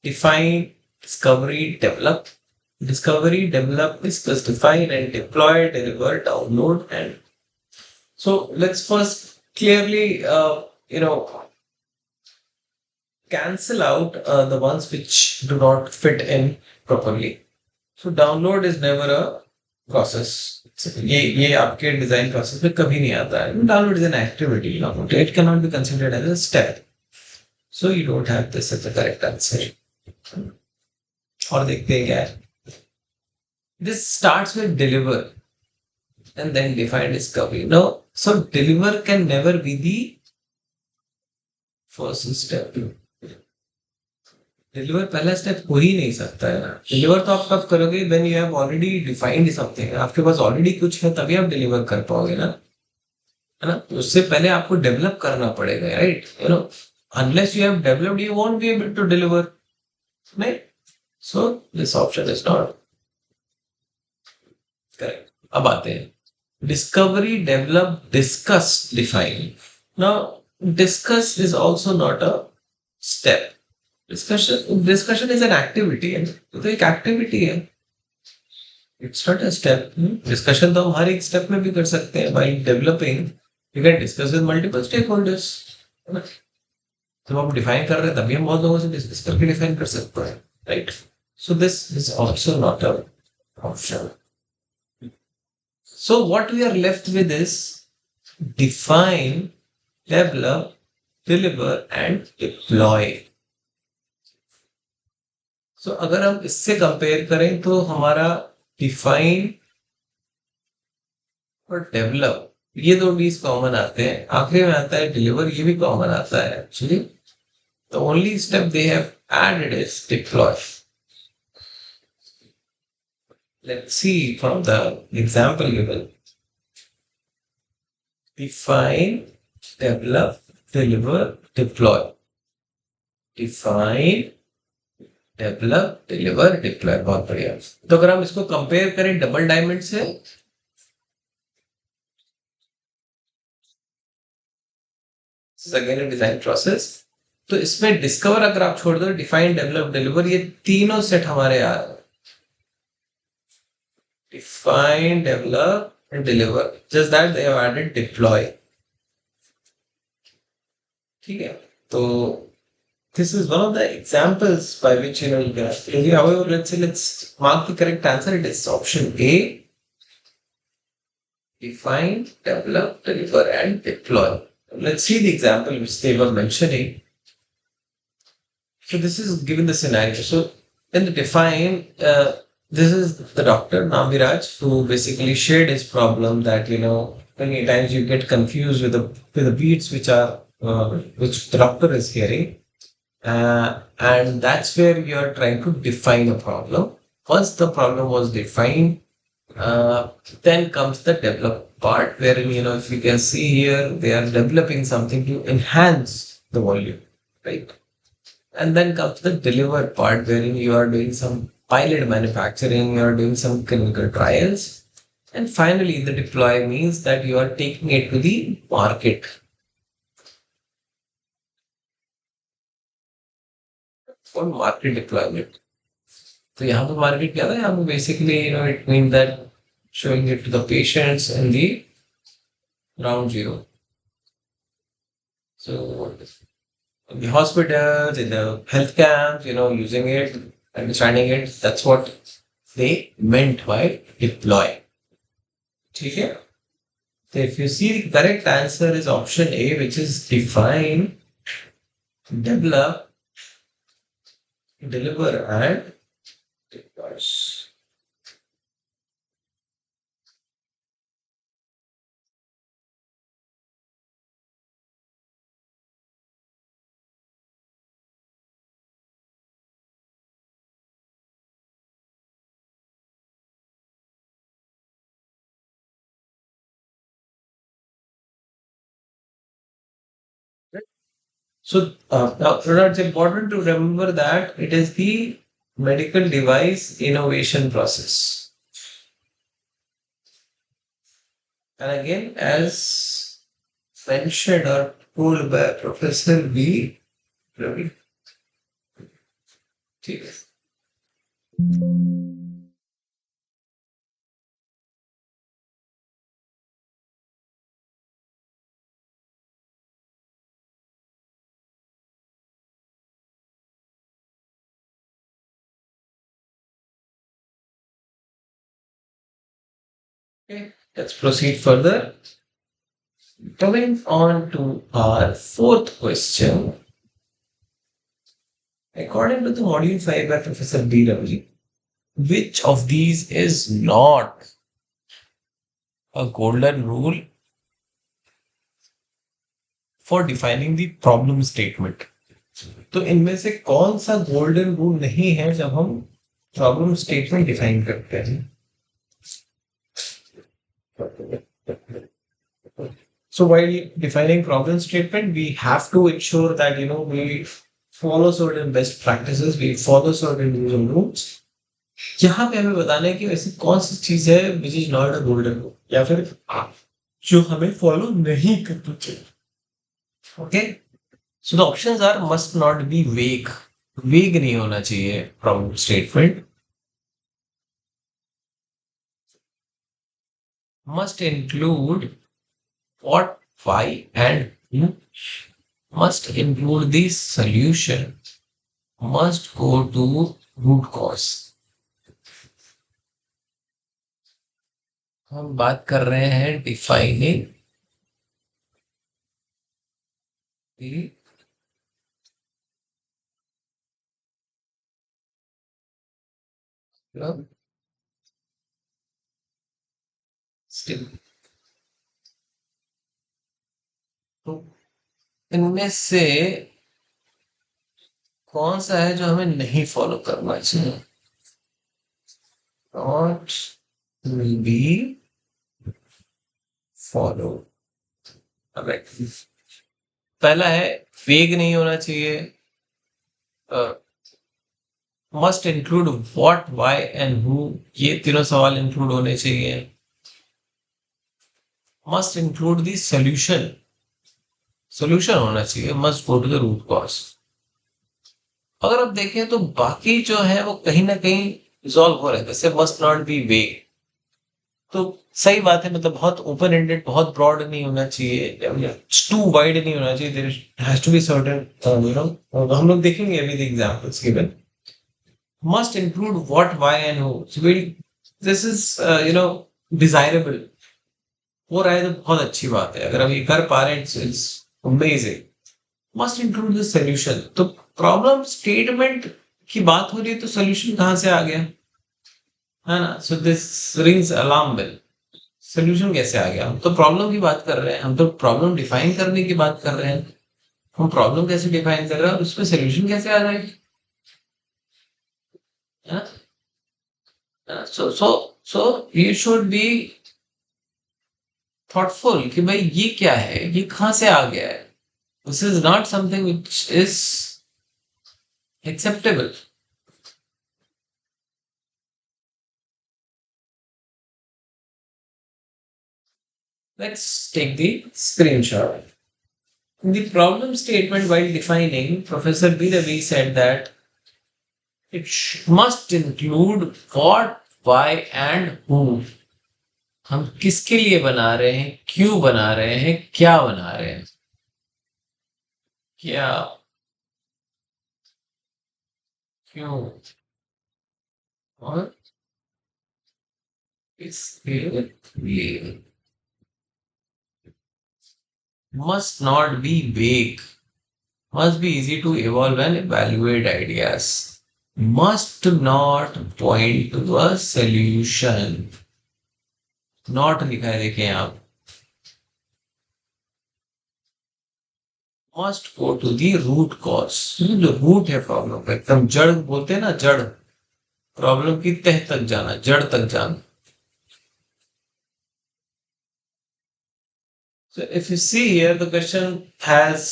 define, discovery, develop. Discovery, develop, discuss, define, and deploy, deliver, download, and so let's first clearly, cancel out the ones which do not fit in properly. So download is never a process. ये आपके design process में कभी नहीं आता है. Download is an activity. It cannot be considered as a step. So you don't have this as the correct answer. और देखते हैं क्या है. This starts with deliver and then define discovery. No, so deliver can never be the first step. Deliver पहला step हो ही नहीं सकता है ना. डिलीवर तो आप कब करोगे when you have already defined something. आपके पास ऑलरेडी कुछ है तभी आप डिलीवर कर पाओगे ना. है ना. तो उससे पहले आपको डेवलप करना पड़ेगा, right. Unless you have developed you won't be able to deliver. नहीं. So this option is not correct. अब आते हैं discovery, develop, discuss, define. Now discuss is also not a step. Discussion is an activity है. तो एक activity है. It's not a step. Discussion तो हम हर एक स्टेप में भी कर सकते हैं. By developing you can discuss with multiple stakeholders. जब आप डिफाइन कर रहे हैं तभी हम बहुत लोगों से डिस्कस करके डिफाइन कर सकते हैं, right. So this is also not a option. So what we are left with is define, develop, deliver and deploy. So अगर हम इससे कंपेयर करें तो हमारा डिफाइन और डेवलप ये दो डीज कॉमन आते हैं. आखिरी में आता है डिलीवर. ये भी कॉमन आता है actually. The only step they have added is deploy. Let's see from the example given. Define, develop, deliver, deploy. Define, develop, deliver, deploy. बहुत बढ़िया. तो अगर हम इसको कंपेयर करें डबल डायमंड से, अगेन डिजाइन प्रोसेस. तो इसमें डिस्कवर अगर आप छोड़ दो, डिफाइन, डेवलप, डिलीवर ये तीनों सेट हमारे आ रहे हैं. Define, develop and deliver. Just that they have added deploy. ठीक है. तो this is one of the examples by which you can. However, let's mark the correct answer. It is option A. Define, develop, deliver, and deploy. Let's see the example which they were mentioning. So this is given the scenario. So in the define, this is the doctor Namiraj who basically shared his problem that many times you get confused with the beats which are which the doctor is hearing, and that's where you are trying to define a problem. Once the problem was defined, uh, then comes the develop part, wherein if you can see here, they are developing something to enhance the volume, right? And then comes the deliver part, wherein you are doing some pilot manufacturing, you are doing some clinical trials, and finally the deploy means that you are taking it to the market. For market deployment. तो यहाँ पे market क्या था. यहाँ पे basically it mean that showing it to the patients in the ground zero. So in the hospitals, in the health camps, using it, understanding it. That's what they meant by deploy. Okay. So if you see the correct answer is option A, which is define, develop, deliver, and deploy. Now it's important to remember that it is the medical device innovation process. And again, as mentioned or told by Professor V. Ravi. Okay, let's proceed further. Coming on to our fourth question. According to the module 5 by Professor B. Ravi, which of these is not a golden rule for defining the problem statement? तो इनमें से कौन सा golden rule नहीं है जब हम problem statement define करते हैं? So while defining problem statement, we have to ensure that we follow certain best practices, we follow certain rules and rules. यहाँ पे हमें बताना है कि ऐसी कौन सी चीज है which is not a golden rule या फिर जो हमें फॉलो नहीं करना चाहिए. Okay, so the options are must not be vague. Vague नहीं होना चाहिए problem statement. Must include what, why, and who. Must include the solution. Must go to root cause. हम बात कर रहे हैं डिफाइनिंग the problem statement. तो इनमें से कौन सा है जो हमें नहीं फॉलो करना चाहिए? Not will be follow. पहला है वेग नहीं होना चाहिए. Must include what, why and who. ये तीनों सवाल इंक्लूड होने चाहिए. Must include the solution. Solution होना चाहिए. Must go to the root cause. अगर आप देखें तो बाकी जो है वो कहीं ना कहीं रिजॉल्व हो रहा है. जैसे मस्ट नॉट बी वेग, तो सही बात है. मतलब बहुत ओपन एंडेड, बहुत ब्रॉड नहीं होना चाहिए, टू वाइड नहीं होना चाहिए. There has to be certain हम लोग देखेंगे अभी the examples given. Must include what, why, and who. So this is desirable. हो रहा है तो बहुत अच्छी बात है. अगर हम ये कर पा रहे हैं it's amazing. Must include the solution. तो प्रॉब्लम स्टेटमेंट की बात हो रही है तो सॉल्यूशन कहाँ से आ गया, है ना? So this rings alarm bell. Solution कैसे आ गया? हम तो प्रॉब्लम की बात कर रहे हैं, हम तो प्रॉब्लम डिफाइन करने की बात कर रहे हैं. हम प्रॉब्लम कैसे डिफाइन कर रहे हैं और उसमें सॉल्यूशन कैसे आ जाएगी? So you should be thoughtful कि भाई ये क्या है, ये कहाँ से आ गया है. This is not something which is acceptable. Let's take the screenshot. In the problem statement while defining, Professor B. Ravi said that it must include what, why, and who. हम किसके लिए बना रहे हैं, क्यों बना रहे हैं, क्या बना रहे हैं. क्या, क्यों और किसके लिए. Must not be vague. Must be easy to evolve and evaluate ideas. Must not point to a solution. Not लिखा है देखें आप. Must go to the root cause. जो रूट है प्रॉब्लम का, एकदम जड़ बोलते हैं ना, जड़. प्रॉब्लम की तह तक जाना, जड़ तक जाना. So if you see here, the question has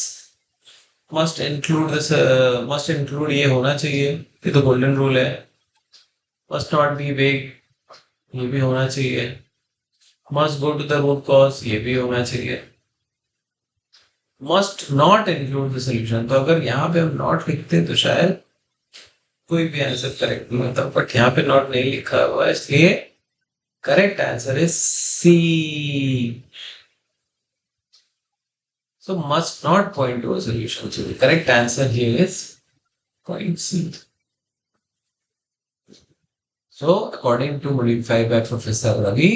must include ये होना चाहिए, ये तो गोल्डन रूल है। मस्ट नॉट बी वेग, ये भी होना चाहिए। Must go to the root cause, ये भी होना चाहिए। Must not include the solution, तो अगर यहाँ पे हम नॉट लिखते तो शायद कोई भी आंसर करेक्ट नहीं होता, बट यहाँ पे नॉट नहीं लिखा हुआ है, इसलिए correct answer is C. So must not point to a solution. So the correct answer here is point C. So according to module 5 by Professor Ravi,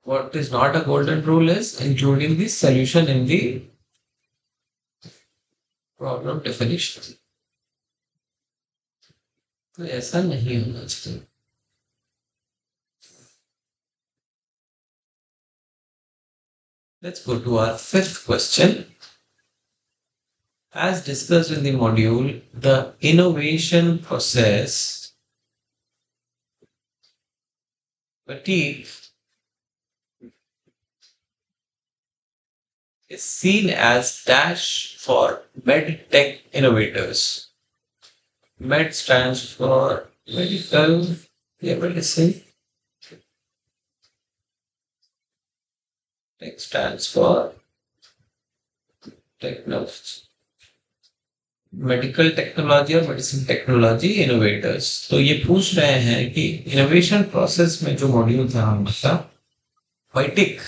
what is not a golden rule is including the solution in the problem definition. तो ऐसा नहीं होना चाहिए। Let's go to our fifth question. As discussed in the module, the innovation process fatigue is seen as dash for med tech innovators. Med stands for medical, yeah, medicine. Tech stands for technology. Medical technology और medicine technology innovators. तो ये पूछ रहे हैं कि innovation process में जो module था हमारा, बिटिक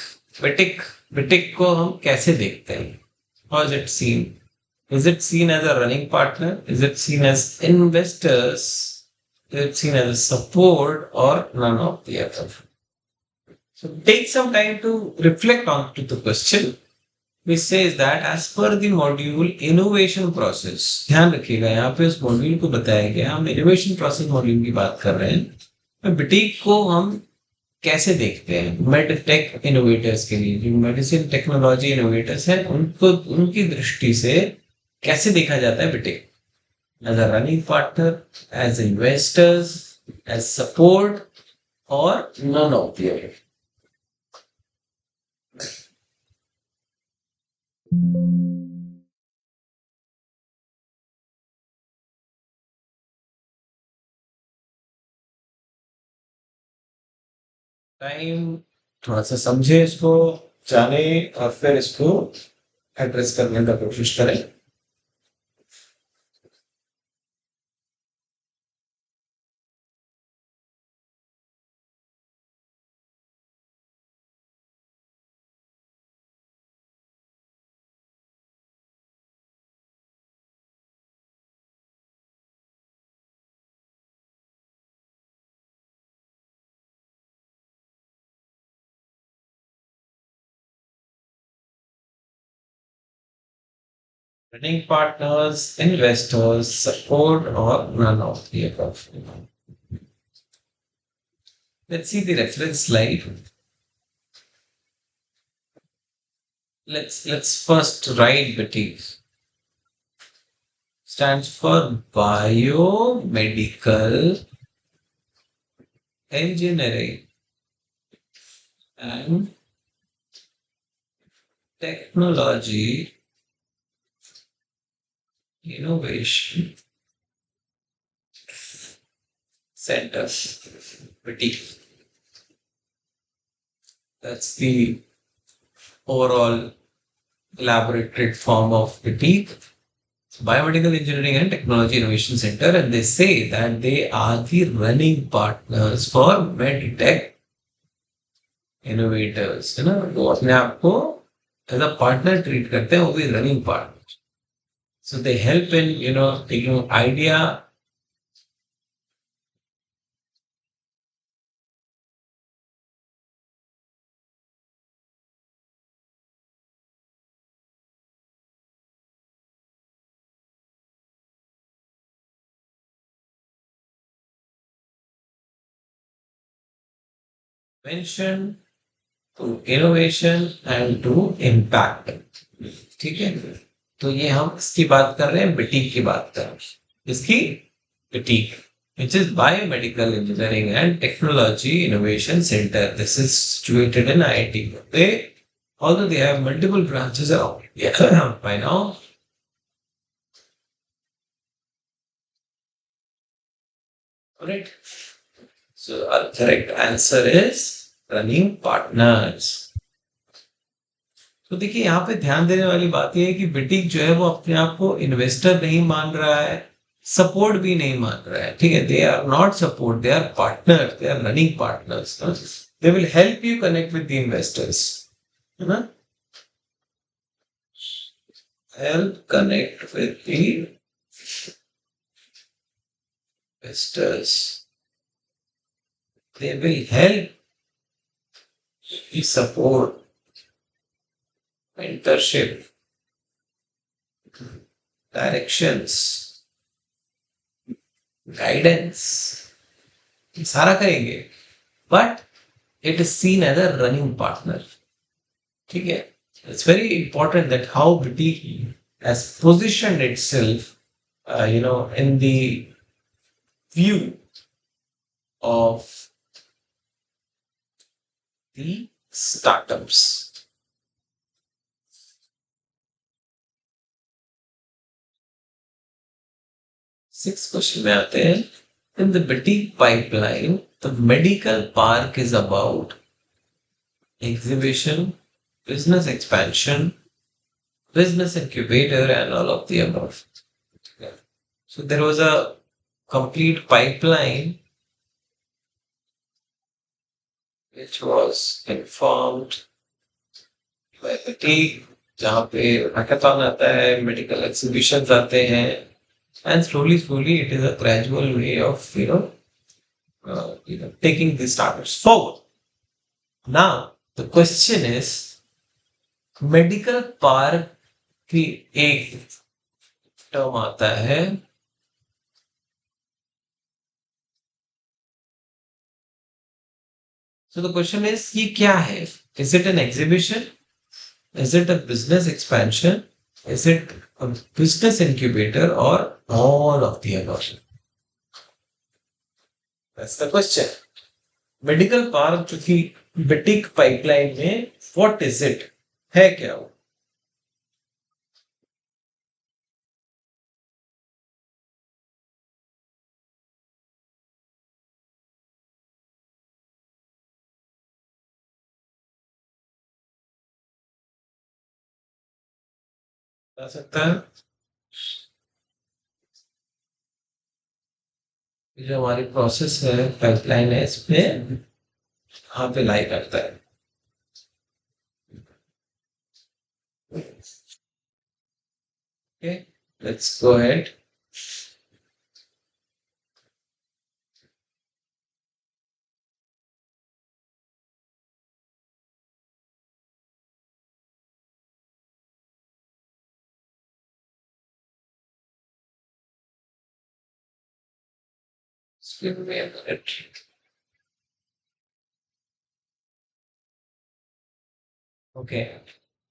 बिटिक बिटिक को हम कैसे देखते हैं? How is it seen? Is it seen as a running partner? Is it seen as investors? Is it seen as a support or none of the above? So take some time to reflect on to the question, which says that as per the module innovation process, ध्यान रखिएगा यहाँ पे उस module को बताया गया, हम innovation process module की बात कर रहे हैं। बिटिक को हम कैसे देखते हैं? मेड टेक इनोवेटर्स के लिए, जो मेडिसिन टेक्नोलॉजी इनोवेटर्स हैं, उनको उनकी दृष्टि से कैसे देखा जाता है बिटिक? As a running partner, as investors, as support or none of the above? Time थोड़ा सा समझे इसको, जाने और फिर इसको एड्रेस करने का कोशिश करें। Running partners, investors, support, or none of the above. Let's see the reference slide. Let's first write BTEC. Stands for Biomedical Engineering and Technology Innovation Center. BTEC. That's the overall elaborated form of BTEC. Biomedical Engineering and Technology Innovation Center, and they say that they are the running partners for medtech innovators, है ना? वो अपने आप को as a partner treat करते हैं, वो भी running partner. So they help in taking idea, mention to innovation and to impact. ठीक है, तो ये हम इसकी बात कर रहे हैं, बिटीक की बात कर रहे हैं। इसकी बिटीक, which is Biomedical Engineering and Technology Innovation Center. This is situated in IIT Bombay, although they have multiple branches around India by now. Correct. So our correct answer is running partners. तो देखिए यहाँ पे ध्यान देने वाली बात यह है कि बिटिक जो है वो अपने आप को इन्वेस्टर नहीं मान रहा है, सपोर्ट भी नहीं मान रहा है, ठीक है। They are not support, they are partner, they are running partners. They will help you connect with the investors, है ना। Help connect with the investors, they will help you support mentorship, directions, guidance, ये सारा करेंगे, but it is seen as a running partner, ठीक है। It's very important that how BT has positioned itself, in the view of the startups. Sixth question में आते हैं. In the boutique pipeline, the medical park is about exhibition, business expansion, business incubator, and all of the above. Yeah. So there was a complete pipeline which was informed by boutique, जहाँ पे hackathon आता है, medical exhibitions आते हैं, and slowly it is a gradual way of taking these startups forward. Now the question is, medical park की एक term आता है, so the question is ये क्या है? Is it an exhibition? Is it a business expansion? Is it a business incubator, or all of the above? That's the question. Medical park जो कि बिटिक pipeline में, व्हाट इज इट, है क्या वो? बता सकता है? ये जो हमारी प्रोसेस है, पाइपलाइन है, इसमें कहाँ पे लाई करता है? Okay, let's go ahead. Just give me a minute. Okay,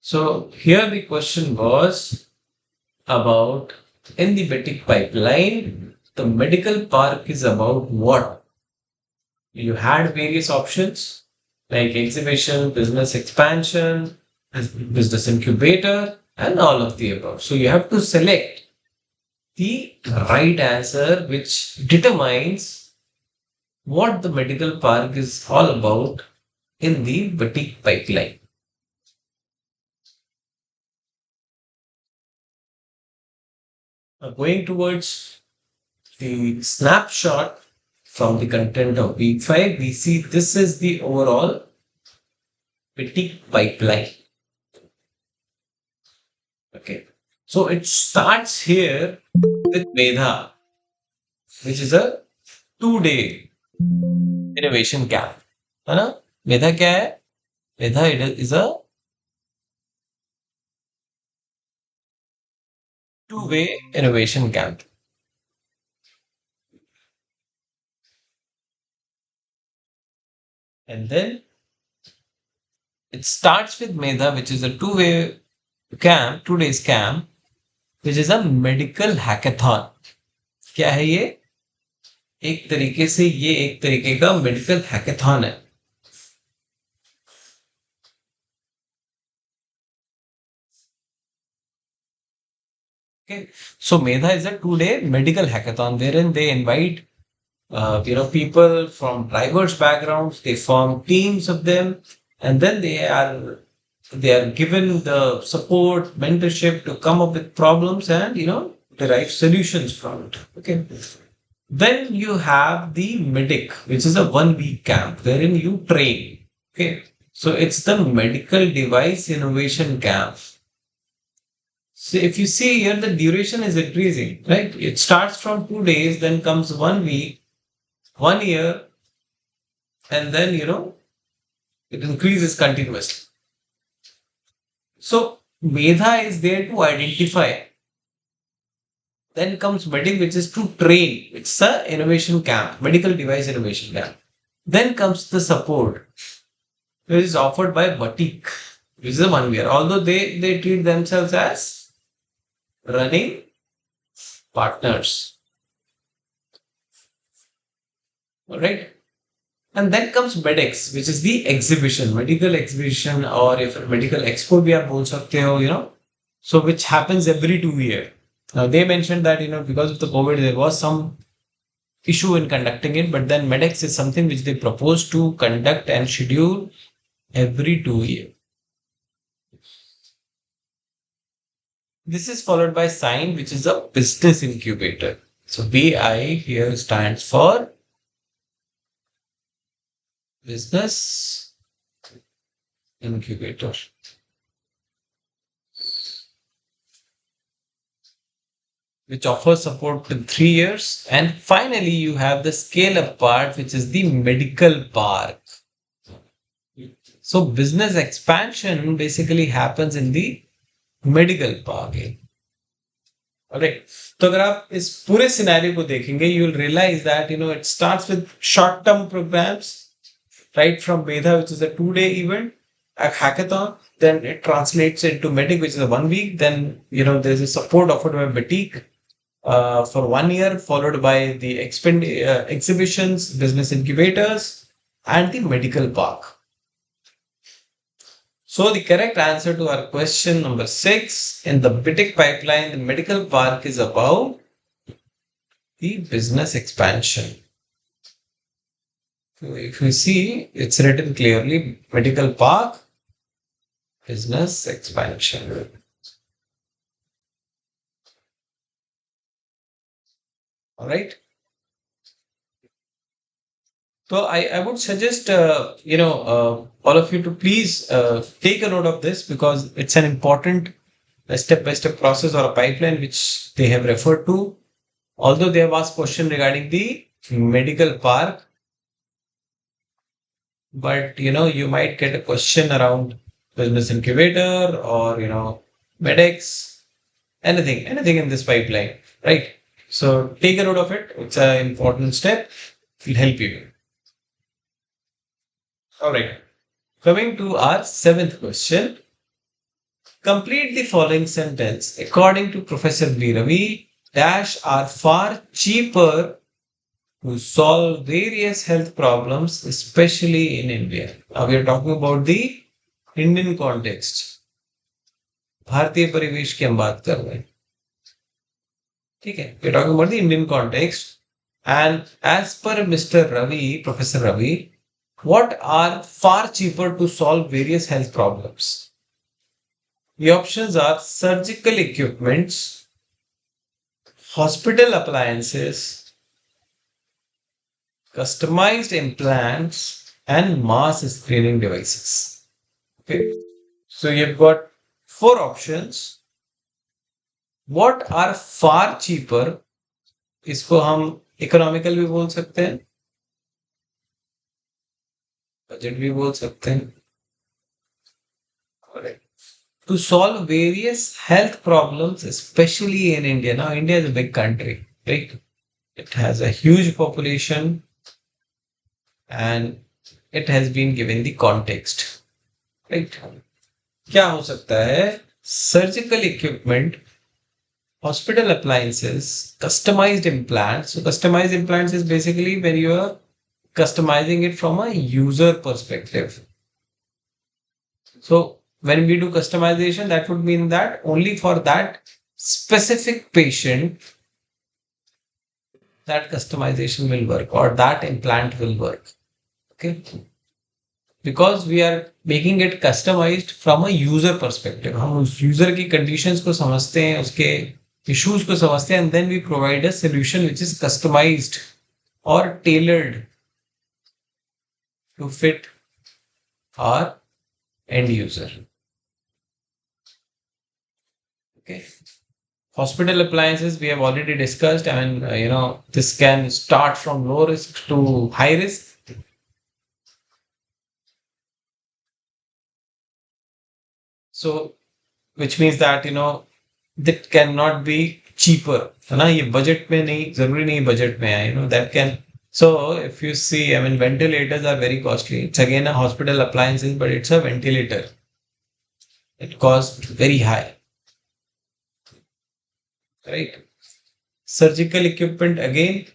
so here the question was about, in the Betic pipeline, the medical park is about what? You had various options like exhibition, business expansion, business incubator, and all of the above. So you have to select the right answer, which determines what the medical park is all about in the Betic pipeline. Now, going towards the snapshot from the content of week 5, we see this is the overall Betic pipeline. Okay, so it starts here with Medha, which is a 2-day innovation camp. है ना? मेधा क्या है? मेधा is a 2-way innovation camp. And then it starts with Medha, which is a 2-way camp, 2 days camp, which is a medical hackathon. क्या है ये? एक तरीके से ये एक तरीके का मेडिकल हैकेथॉन है. Okay, so Medha is a 2-day medical hackathon wherein they invite People from diverse backgrounds, they form teams of them, and then they are given the support, mentorship to come up with problems and derive solutions from it. Okay. Then you have the medic, which is a 1 week camp wherein you train. Okay. So it's the medical device innovation camp. So if you see here, the duration is increasing, right? It starts from 2 days, then comes 1 week, 1 year, and then it increases continuously. So Medha is there to identify. Then comes medic, which is to train. It's a innovation camp, medical device innovation camp. Then comes the support, which is offered by Batik, which is a 1 year. Although they treat themselves as running partners. All right. And then comes MedX, which is the exhibition, medical exhibition, or if a medical expo bhi aap bol sakte ho, so which happens every 2 years. Now they mentioned that because of the COVID there was some issue in conducting it, but then MedX is something which they propose to conduct and schedule every 2 years. This is followed by SIGN, which is a business incubator. So BI here stands for business incubator, which offers support in 3 years. And finally, you have the scale up part, which is the medical park. So business expansion basically happens in the medical park है. Alright. तो अगर आप इस पूरे scenario को देखेंगे, you will realize that it starts with short-term programs, right from Medha, which is a 2 day event, a hackathon. Then it translates into Medic, which is a 1 week. Then there's a support offered by Batik for 1 year, followed by the exhibitions, business incubators, and the medical park. So the correct answer to our question number 6 in the BITIC pipeline, the medical park is about the business expansion. So if you see, it's written clearly, medical park, business expansion. All right. So I would suggest, all of you to please take a note of this because it's an important step-by-step process or a pipeline which they have referred to. Although they have asked question regarding the medical park, but you might get a question around business incubator or medex, anything in this pipeline, right? So take a note of it. It's an important step. It will help you. All right. Coming to our seventh question. Complete the following sentence. According to Professor B. Ravi, dash are far cheaper to solve various health problems, especially in India. Now we are talking about the Indian context. भारतीय परिवेश की हम बात कर रहे हैं. ठीक है. We are talking about the Indian context. And as per Mr. Ravi, Professor Ravi, what are far cheaper to solve various health problems? The options are surgical equipments, hospital appliances, customized implants, and mass screening devices. Okay. So you've got 4 options. What are far cheaper? इसको हम economical भी बोल सकते हैं, budget भी बोल सकते हैं. Correct. To solve various health problems, especially in India. Now, India is a big country, right? It has a huge population and it has been given the context, right? क्या हो सकता है? Surgical equipment, hospital appliances, customized implants. So, customized implants is basically when you are customizing it from a user perspective. So, when we do customization, that would mean that only for that specific patient, that customization will work or that implant will work. Okay. Because we are making it customized from a user perspective. हम उस user की conditions को समझते हैं, उसके issues को समझते हैं, and then we provide a solution which is customized or tailored to fit our end user. Okay. Hospital appliances we have already discussed, and this can start from low risk to high risk. So, which means that that cannot be cheaper, है ना? ये budget में नहीं, जरूरी नहीं budget में है, that can. So if you see, I mean, ventilators are very costly. It's again a hospital appliances, but it's a ventilator. It costs very high, right? Surgical equipment again,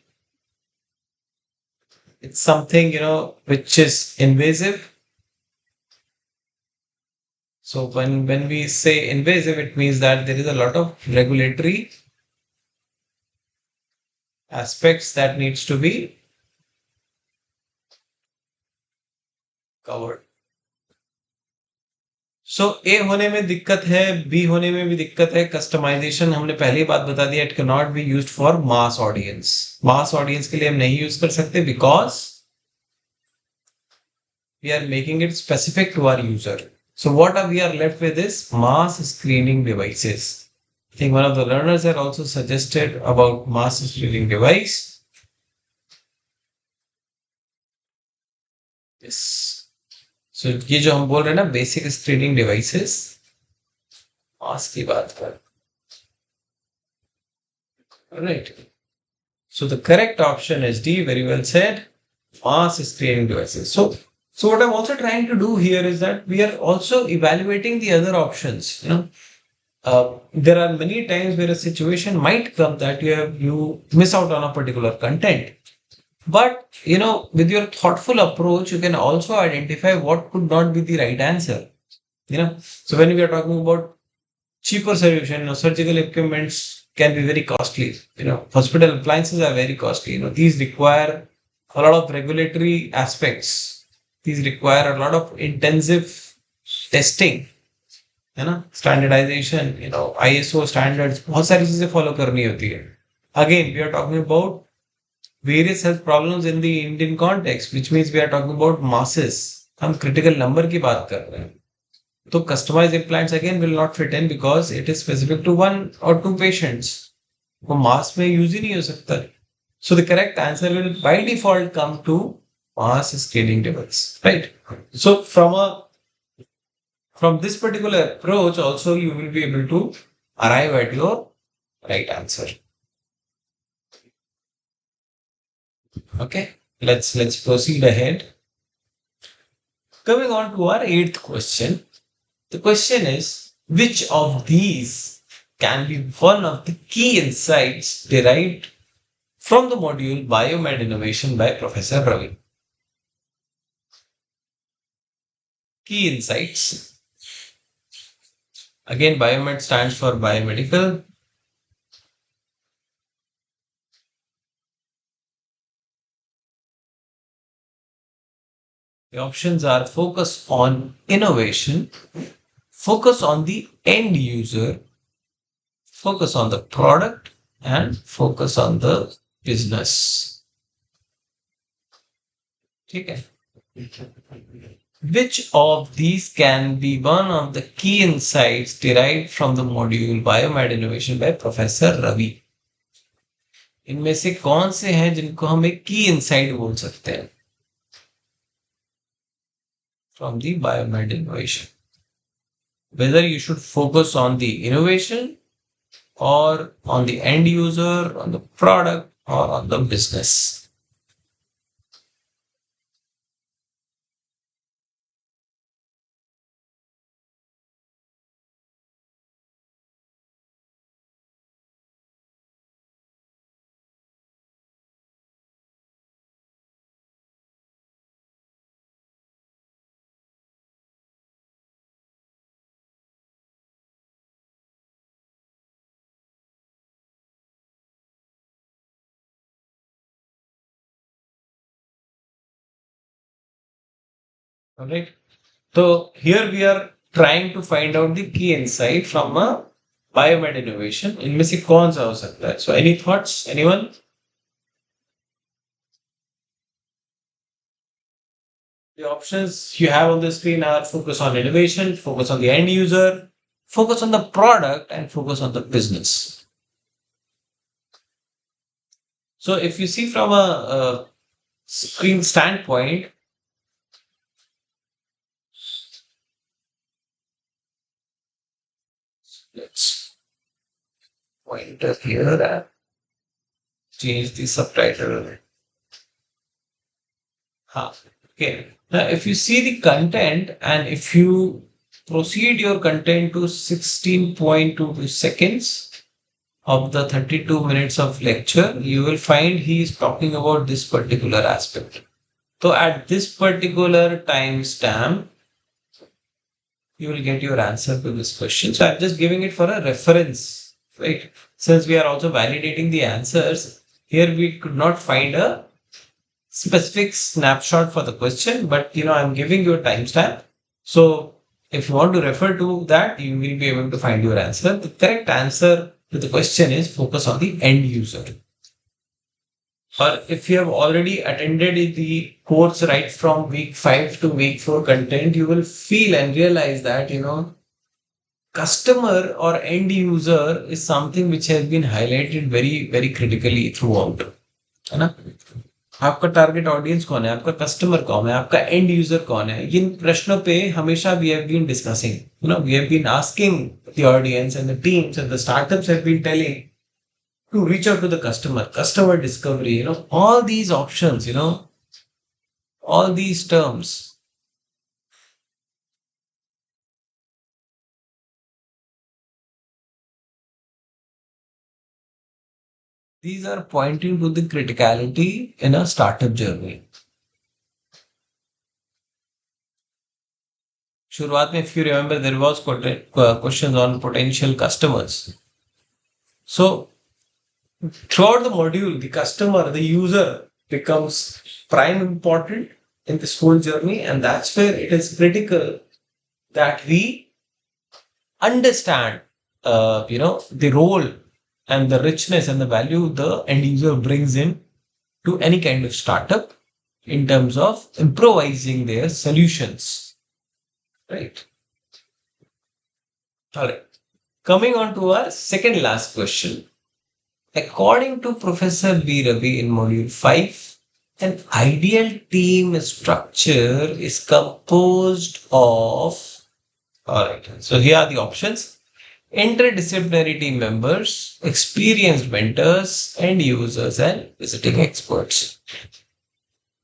it's something which is invasive. So when we say invasive, it means that there is a lot of regulatory aspects that needs to be covered. सो ए होने में दिक्कत है, B होने में भी दिक्कत है. Customization हमने पहले ही बात बता दिया, it can not be used for mass audience. Mass audience के लिए हम नहीं यूज कर सकते because we are making it specific to our user. So what are we are left with is mass screening devices. I think one of the learners had also suggested about mass screening device. Yes. So ये जो हम बोल रहे हैं ना basic screening devices, मास की बात कर. Right. So the correct option is D. Very well said. Mass screening devices. So what I'm also trying to do here is that we are also evaluating the other options. There are many times where a situation might come that you miss out on a particular content. But with your thoughtful approach, you can also identify what could not be the right answer. So when we are talking about cheaper solution, surgical equipments can be very costly. Hospital appliances are very costly. These require a lot of regulatory aspects. These require a lot of intensive testing, standardization, ISO standards. बहुत सारी चीजें follow करनी होती है. Again, we are talking about various health problems in the Indian context, which means we are talking about masses. हम critical number की बात कर रहे हैं. So customized implants again will not fit in because it is specific to one or two patients. वो mass में use ही नहीं हो सकता. So the correct answer will by default come to mass screening device, right? So from this particular approach also you will be able to arrive at your right answer. Okay, let's proceed ahead. Coming on to our 8th question. The question is, which of these can be one of the key insights derived from the module Biomed Innovation by Professor Ravi? Key insights. Again, Biomed stands for biomedical. The options are focus on innovation, focus on the end user, focus on the product, and focus on the business. Okay. Which of these can be one of the key insights derived from the module Biomed Innovation by Professor Ravi? इनमें से कौन से हैं जिनको हम एक की insight बोल सकते हैं from the Biomed Innovation? Whether you should focus on the innovation or on the end user, on the product, or on the business. All right. So here we are trying to find out the key insight from a biomed innovation. इनमें से कौन सा हो सकता है? So any thoughts? Anyone? The options you have on the screen are focus on innovation, focus on the end user, focus on the product, and focus on the business. So if you see from a screen standpoint, let's point it here and change the subtitle. Huh. Okay. Now, if you see the content and if you proceed your content to 16.22 seconds of the 32 minutes of lecture, you will find he is talking about this particular aspect. So at this particular time stamp, you will get your answer to this question. So I'm just giving it for a reference, right? Since we are also validating the answers, here we could not find a specific snapshot for the question, but I'm giving you a timestamp. So if you want to refer to that, you will be able to find your answer. The correct answer to the question is focus on the end user. Or if you have already attended the course right from week 5 to week 4 content, you will feel and realize that, customer or end user is something which has been highlighted very, very critically throughout. है ना? आपका target audience कौन है, आपका customer कौन है, आपका and user कौन है, इन प्रश्नों पे हमेशा we have been discussing, we have been asking the audience and the teams and the startups have been telling to reach out to the customer discovery, all these options, all these terms, these are pointing to the criticality in a startup journey. शुरुआत में, if you remember, there was questions on potential customers. So throughout the module, the customer, the user becomes prime important in this whole journey, and that's where it is critical that we understand, the role and the richness and the value the end user brings in to any kind of startup in terms of improvising their solutions. Right. All right. Coming on to our second last question. According to Professor B. Ravi in Module 5, an ideal team structure is composed of. All right. So here are the options: interdisciplinary team members, experienced mentors, end users, and visiting experts.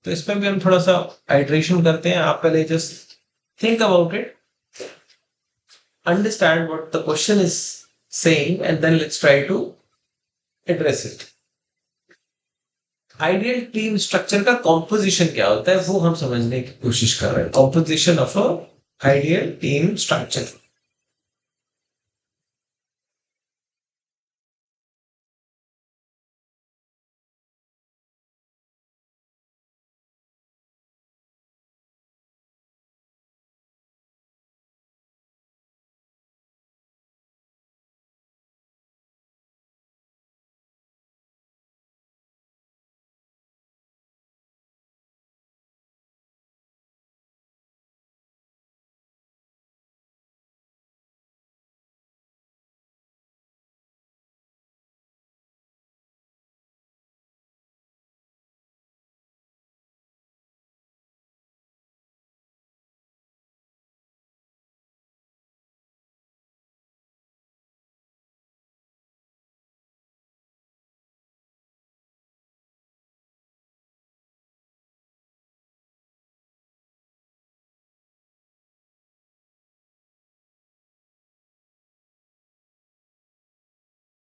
तो इसमें भी हम थोड़ा सा hydration करते हैं. आप पहले just think about it, understand what the question is saying, and then let's try to address it. Ideal team structure का कॉम्पोजिशन क्या होता है वो हम समझने की कोशिश कर रहे हैं. Composition of a ideal team structure.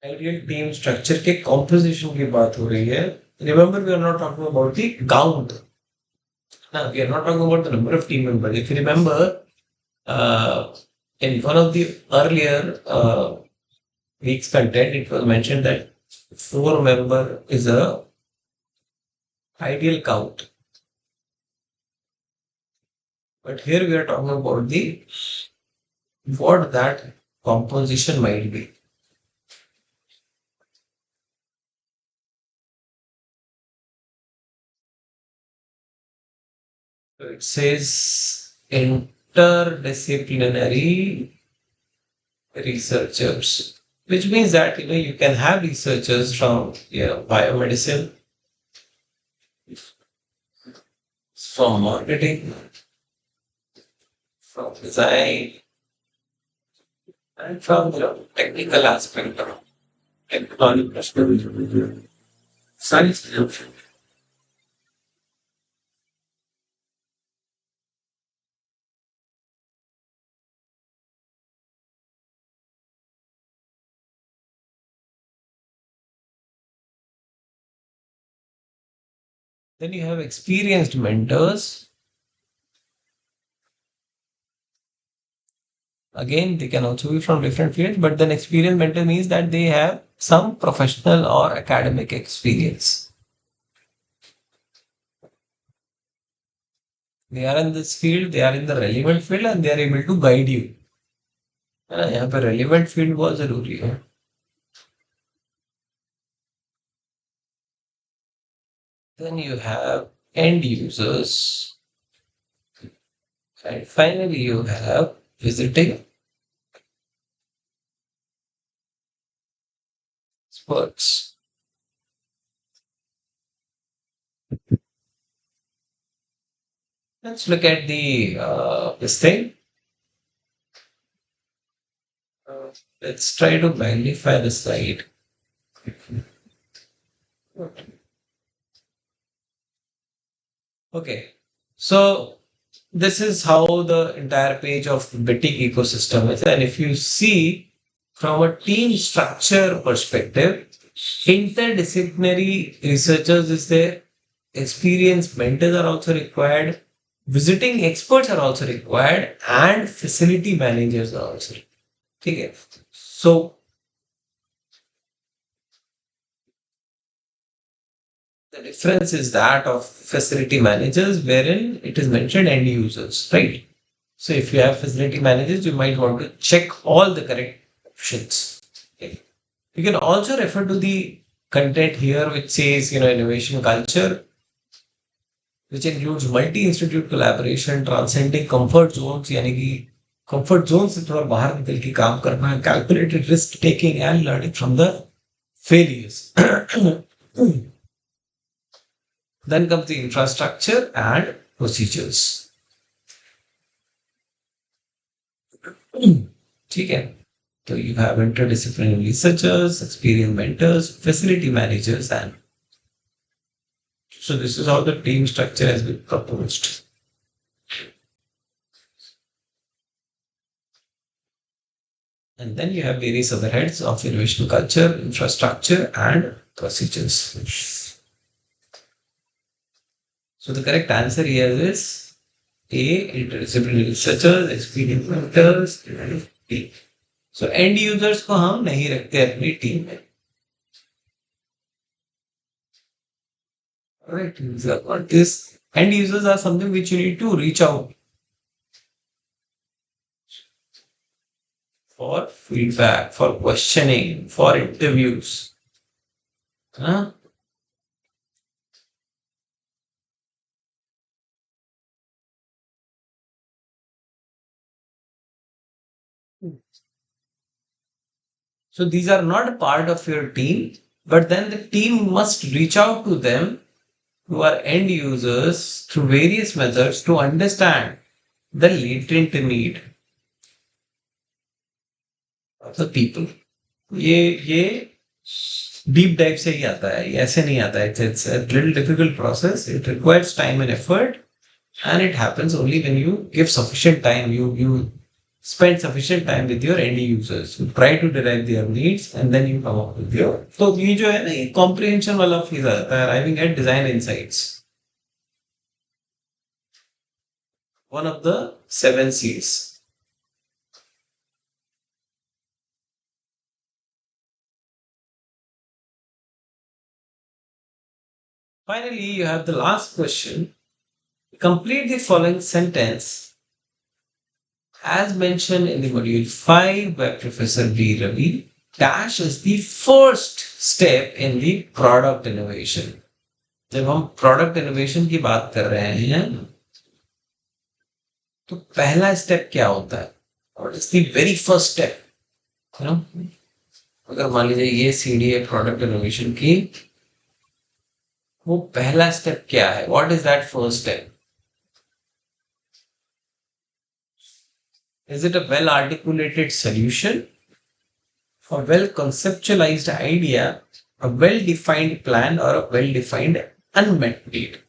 Ideal team structure के कॉम्पोजिशन की बात हो रही है. Remember, we are not talking about the count. Now, we are not talking about the number of team members. If you remember, in one of the earlier week's content, it was mentioned that 4 member is a ideal count. But here we are talking about the what that composition might be. So it says interdisciplinary researchers, which means that you can have researchers from biomedicine, from marketing, from design, and from technical aspect of technology, science. Then you have experienced mentors. Again, they can also be from different fields, but then experienced mentor means that they have some professional or academic experience. They are in this field, they are in the relevant field, and they are able to guide you. है ना? यहाँ पे relevant field बहुत जरूरी है. Then you have end users, and finally you have visiting experts. Let's look at the this thing. Uh, let's try to magnify the slide. Okay, so this is how the entire page of Bitic ecosystem is. And if you see from a team structure perspective, interdisciplinary researchers is there, experienced mentors are also required, visiting experts are also required, and facility managers are also required. Okay. So the difference is that of facility managers, wherein it is mentioned end users, right? So if you have facility managers, you might want to check all the correct options. Okay. You can also refer to the content here, which says, innovation culture, which includes multi-institute collaboration, transcending comfort zones, यानी कि comfort zones से थोड़ा बाहर निकल के काम करना, calculated risk taking and learning from the failures. Then comes the infrastructure and procedures. ठीक है. So you have interdisciplinary researchers, experienced mentors, facility managers, and so this is how the team structure has been proposed. And then you have various other heads of innovation culture, infrastructure, and procedures. So the correct answer here is A, interdisciplinary researchers, experienced mentors, and B. So end users को हम नहीं रखते अपनी team में. Alright, what this end users are something which you need to reach out for feedback, for questioning, for interviews. Huh? So these are not a part of your team, but then the team must reach out to them who are end users through various methods to understand the latent need of the people. ये deep dive से ही आता है, ये ऐसे नहीं आता है. It's a little difficult process. It requires time and effort, and it happens only when you give sufficient time. You spend sufficient time with your end users. You try to derive their needs, and then you come up with your. तो ये जो है ना, ये comprehension वाला phase आता है, arriving at design insights. One of the seven C's. Finally, you have the last question. Complete the following sentence As mentioned in the module 5 by Professor B. Ravi, Dash is the first step in the product innovation. जब हम product innovation की बात कर रहे हैं तो पहला step क्या होता है और it's the very first step you know अगर मान लीजिए ये सीढ़ी है प्रोडक्ट इनोवेशन की वो पहला स्टेप क्या है what is that first step is it a well articulated solution a well conceptualized idea, a well defined plan, or a well defined unmet need.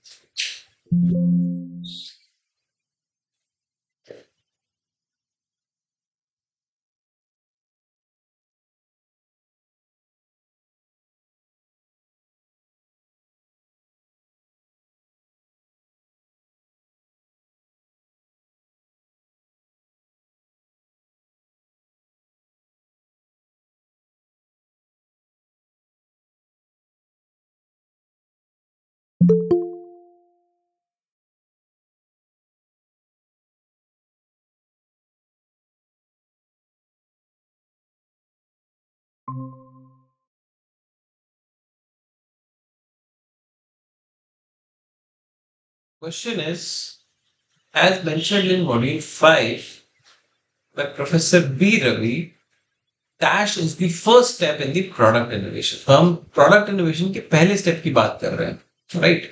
Question is, as mentioned in module 5 by Professor B. Ravi, Dash is the first step in the product innovation. तो हम product innovation के पहले step की बात कर रहे हैं, right?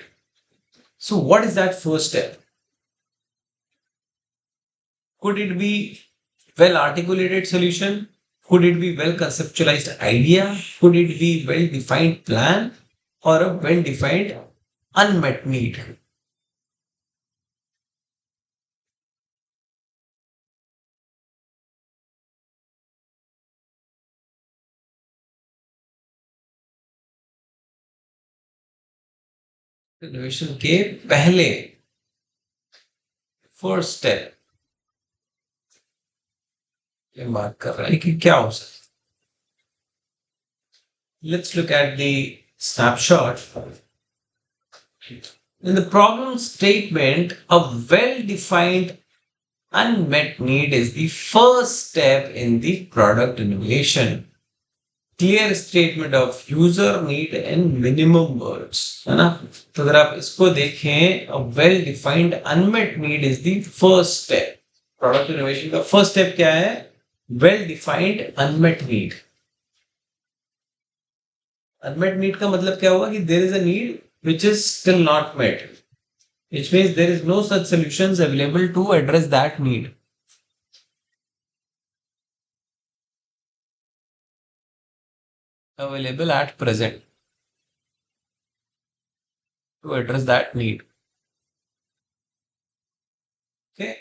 So what is that first step? Could it be well articulated solution? Could it be well conceptualized idea? Could it be well defined plan or a well defined unmet need? Innovation के पहले first step ये बात कर रहा है कि क्या हो सकता है let's look at the snapshot in the problem statement a well defined unmet need is the first step in the product innovation clear statement of user need in minimum words है ना तो अगर आप इसको देखें a well defined unmet need is the first step product innovation का first step क्या है well defined unmet need unmet need का मतलब क्या हुआ कि there is a need which is still not met which means there is no such solutions available to address that need available at present to address that need. Okay.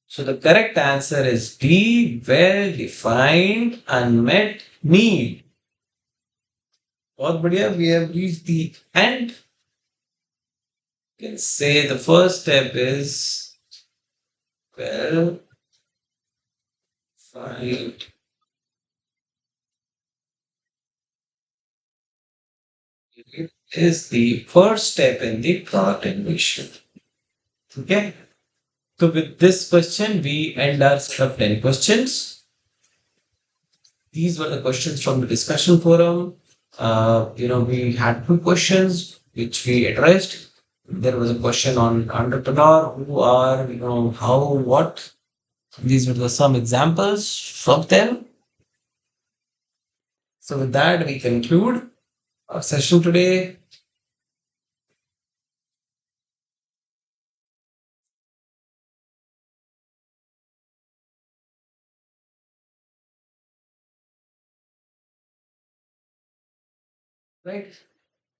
So the correct answer is D, well-defined unmet need. बहुत बढ़िया, we have reached the end. You can say the first step is well-defined is the first step in the product innovation. Okay. So with this question, we end our set of 10 questions. These were the questions from the discussion forum. We had two questions which we addressed. There was a question on entrepreneur, who are, how, what. These were some examples from them. So with that, we conclude our session today. Right.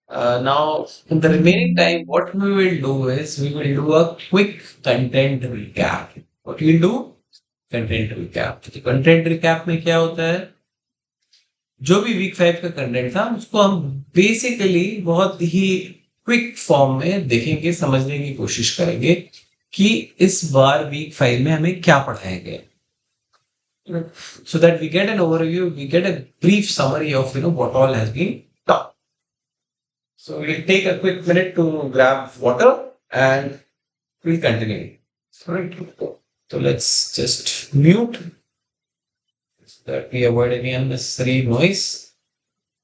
Now, in the remaining time, what we will do is we will do a quick content recap. What we will do? Content recap. तो content recap में क्या होता है जो भी week 5 का content था उसको हम बेसिकली बहुत ही क्विक फॉर्म में देखेंगे समझने की कोशिश करेंगे कि इस बार वीक 5 में हमें क्या पढ़ाया गया so that we get an overview we get a brief summary of what all has been taught. So we'll take a quick minute to grab water and we'll continue. Right. So let's just mute so that we avoid any unnecessary noise.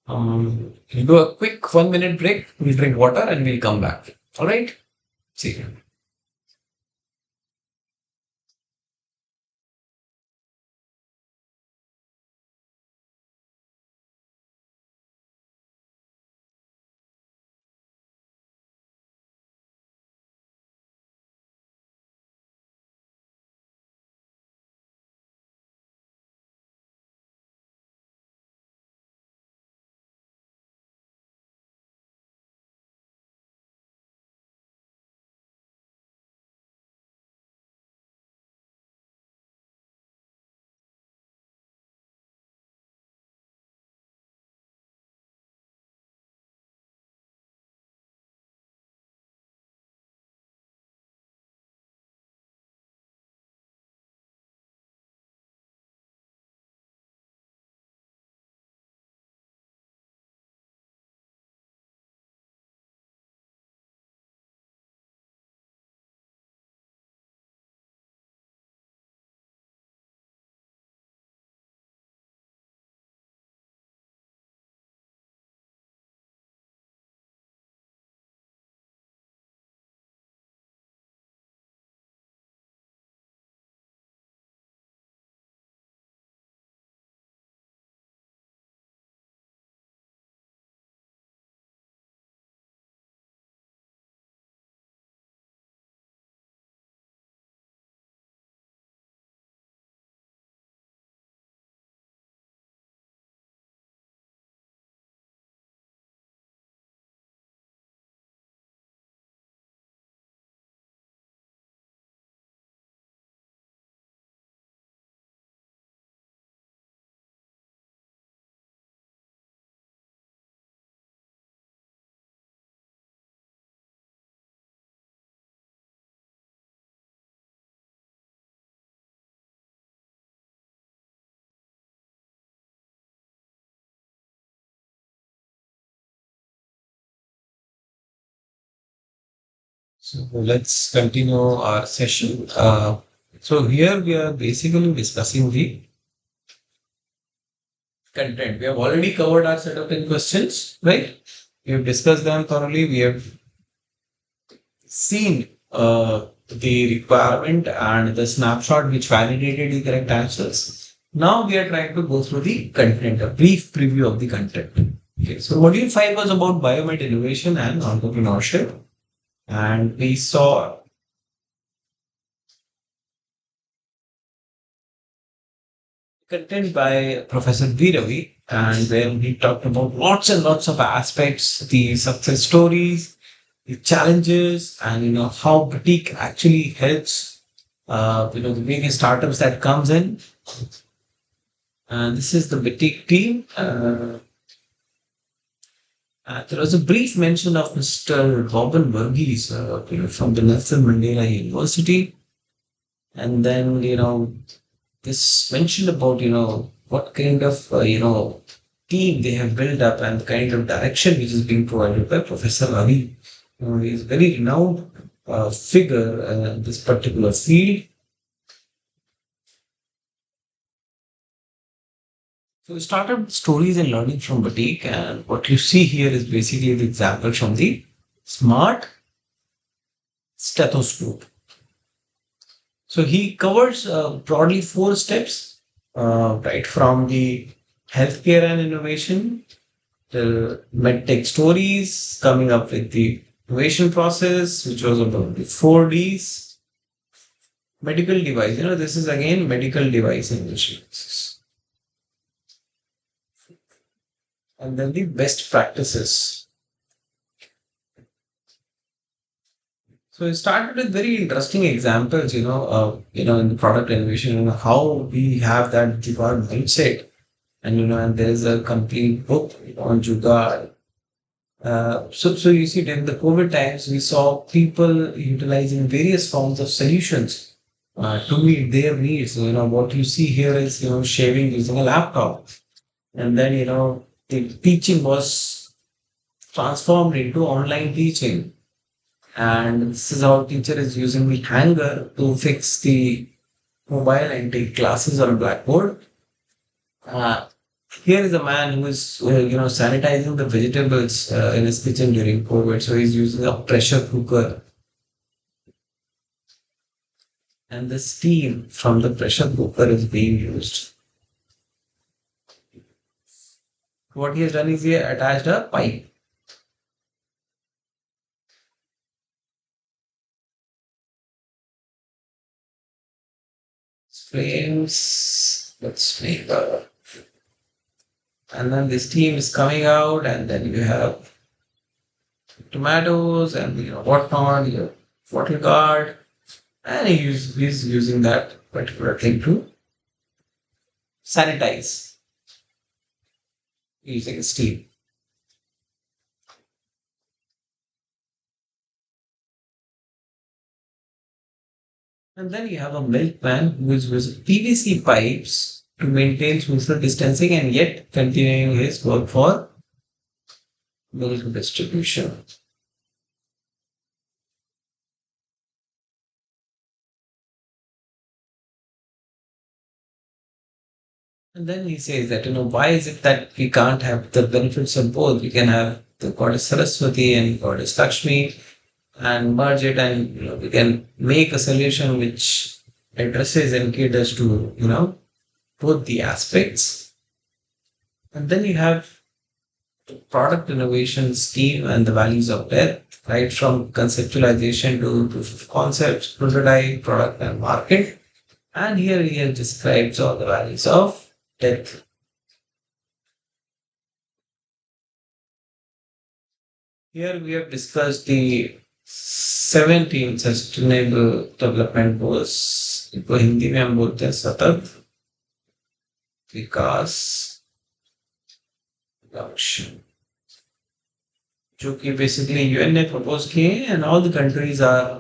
We'll do a quick 1 minute break. We'll drink water and we'll come back. All right. See you. So let's continue our session. So here we are basically discussing the content. We have already covered our set of 10 questions, right? We have discussed them thoroughly. We have seen the requirement and the snapshot which validated the correct answers. Now we are trying to go through the content, a brief preview of the content. Okay, so module 5 was about biomed innovation and entrepreneurship. And we saw content by Professor V. Ravi, and then he talked about lots and lots of aspects, the success stories, the challenges, and how boutique actually helps. The various startups that comes in, and this is the boutique team. There was a brief mention of Mr. Robin Burgess, from the Nelson Mandela University, and then this mentioned about what kind of team they have built up and the kind of direction which is being provided by Professor Ravi. He is very renowned figure in this particular field. So we started with stories and learning from boutique, and what you see here is basically the example from the smart stethoscope. So he covers broadly four steps, right from the healthcare and innovation, the medtech stories, coming up with the innovation process, which was about the 4Ds, medical device. This is again medical device innovations, and then the best practices. So it started with very interesting examples, in the product innovation, how we have that Jugaad mindset, and and there's a complete book on Jugaad. So you see, during the COVID times, we saw people utilizing various forms of solutions to meet their needs. So, what you see here is, shaving using a laptop, and then the teaching was transformed into online teaching, and this is how teacher is using the hanger to fix the mobile and take classes on a blackboard. Uh, Here is a man who is, sanitizing the vegetables in his kitchen during COVID. So he's using a pressure cooker, and the steam from the pressure cooker is being used. What he has done is he attached a pipe. Flames. Let's make a, and then the steam is coming out, and then you have tomatoes and whatnot, your bottle guard, and he's using that particular thing to sanitize using steam. And then you have a milkman who is using PVC pipes to maintain social distancing and yet continuing his work for milk distribution. And then he says that, why is it that we can't have the benefits of both? We can have the goddess Saraswati and goddess Lakshmi and merge it, and we can make a solution which addresses and caters to, both the aspects. And then you have product innovation scheme and the values of death, right from conceptualization to proof of concept, prototype, product, and market. And here he describes all the values of death. Here we have discussed the 17 sustainable development goals इनको हिंदी में हम बोलते हैं सतत विकास लक्ष्य जो कि basically UN ने प्रपोज किए हैं and all the countries are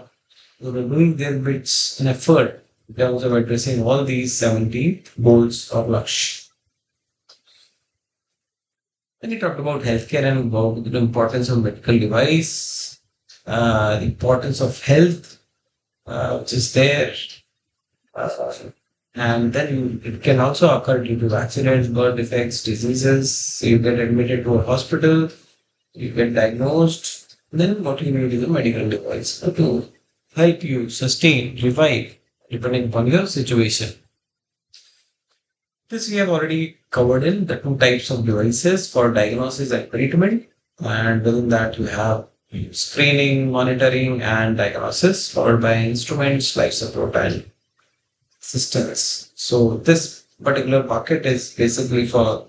doing their bits in effort in terms of addressing all these 17 goals of Lakshya. Then he talked about healthcare and about the importance of medical device, the importance of health, which is there. Uh, and then it can also occur due to accidents, birth defects, diseases. So you get admitted to a hospital, you get diagnosed. Then what you need is a medical device to help you sustain, revive, depending upon your situation. This we have already covered in the two types of devices for diagnosis and treatment. And within that, you have screening, monitoring, and diagnosis, followed by instruments, life support, and systems. So, this particular bucket is basically for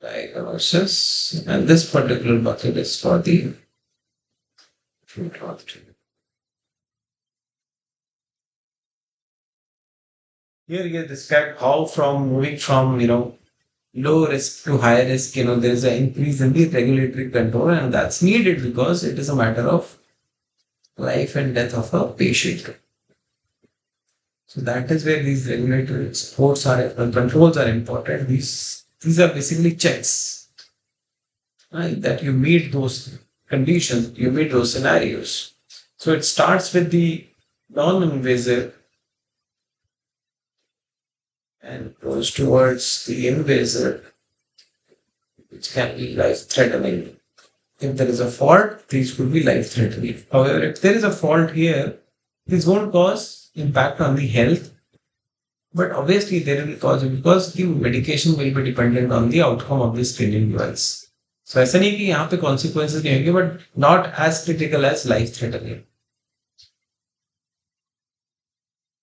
diagnosis, and this particular bucket is for the treatment. Here you describe how from moving from low risk to high risk, there is an increase in the regulatory control, and that's needed because it is a matter of life and death of a patient. So that is where these regulatory supports are controls are important. These are basically checks, right? That you meet those conditions, you meet those scenarios. So it starts with the non-invasive and goes towards the invasive, which can be life threatening. If there is a fault, these could be life threatening. However, if there is a fault here, this won't cause impact on the health, but obviously there will cause it because the medication will be dependent on the outcome of this screening device. So ऐसा नहीं कि यहाँ पे consequences नहीं होंगे, but not as critical as life threatening.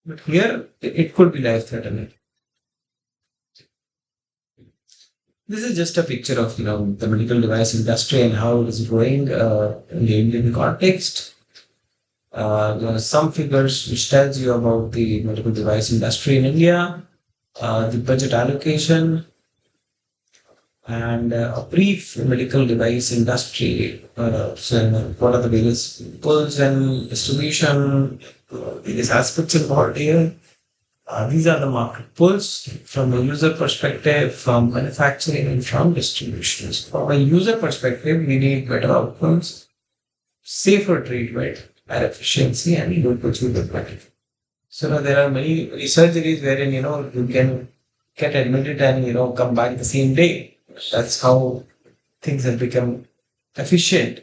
But here it could be life threatening. This is just a picture of the medical device industry and how it is growing in the Indian context. There are some figures which tells you about the medical device industry in India, the budget allocation, and a brief medical device industry. So what are the various pulls and distribution, various aspects involved here. These are the market pulls from a user perspective, from manufacturing, and from distribution. From a user perspective, we need better outcomes, safer treatment, and efficiency, and good consumer benefit. So now there are many resurgeries wherein you can get admitted and come back the same day. That's how things have become efficient.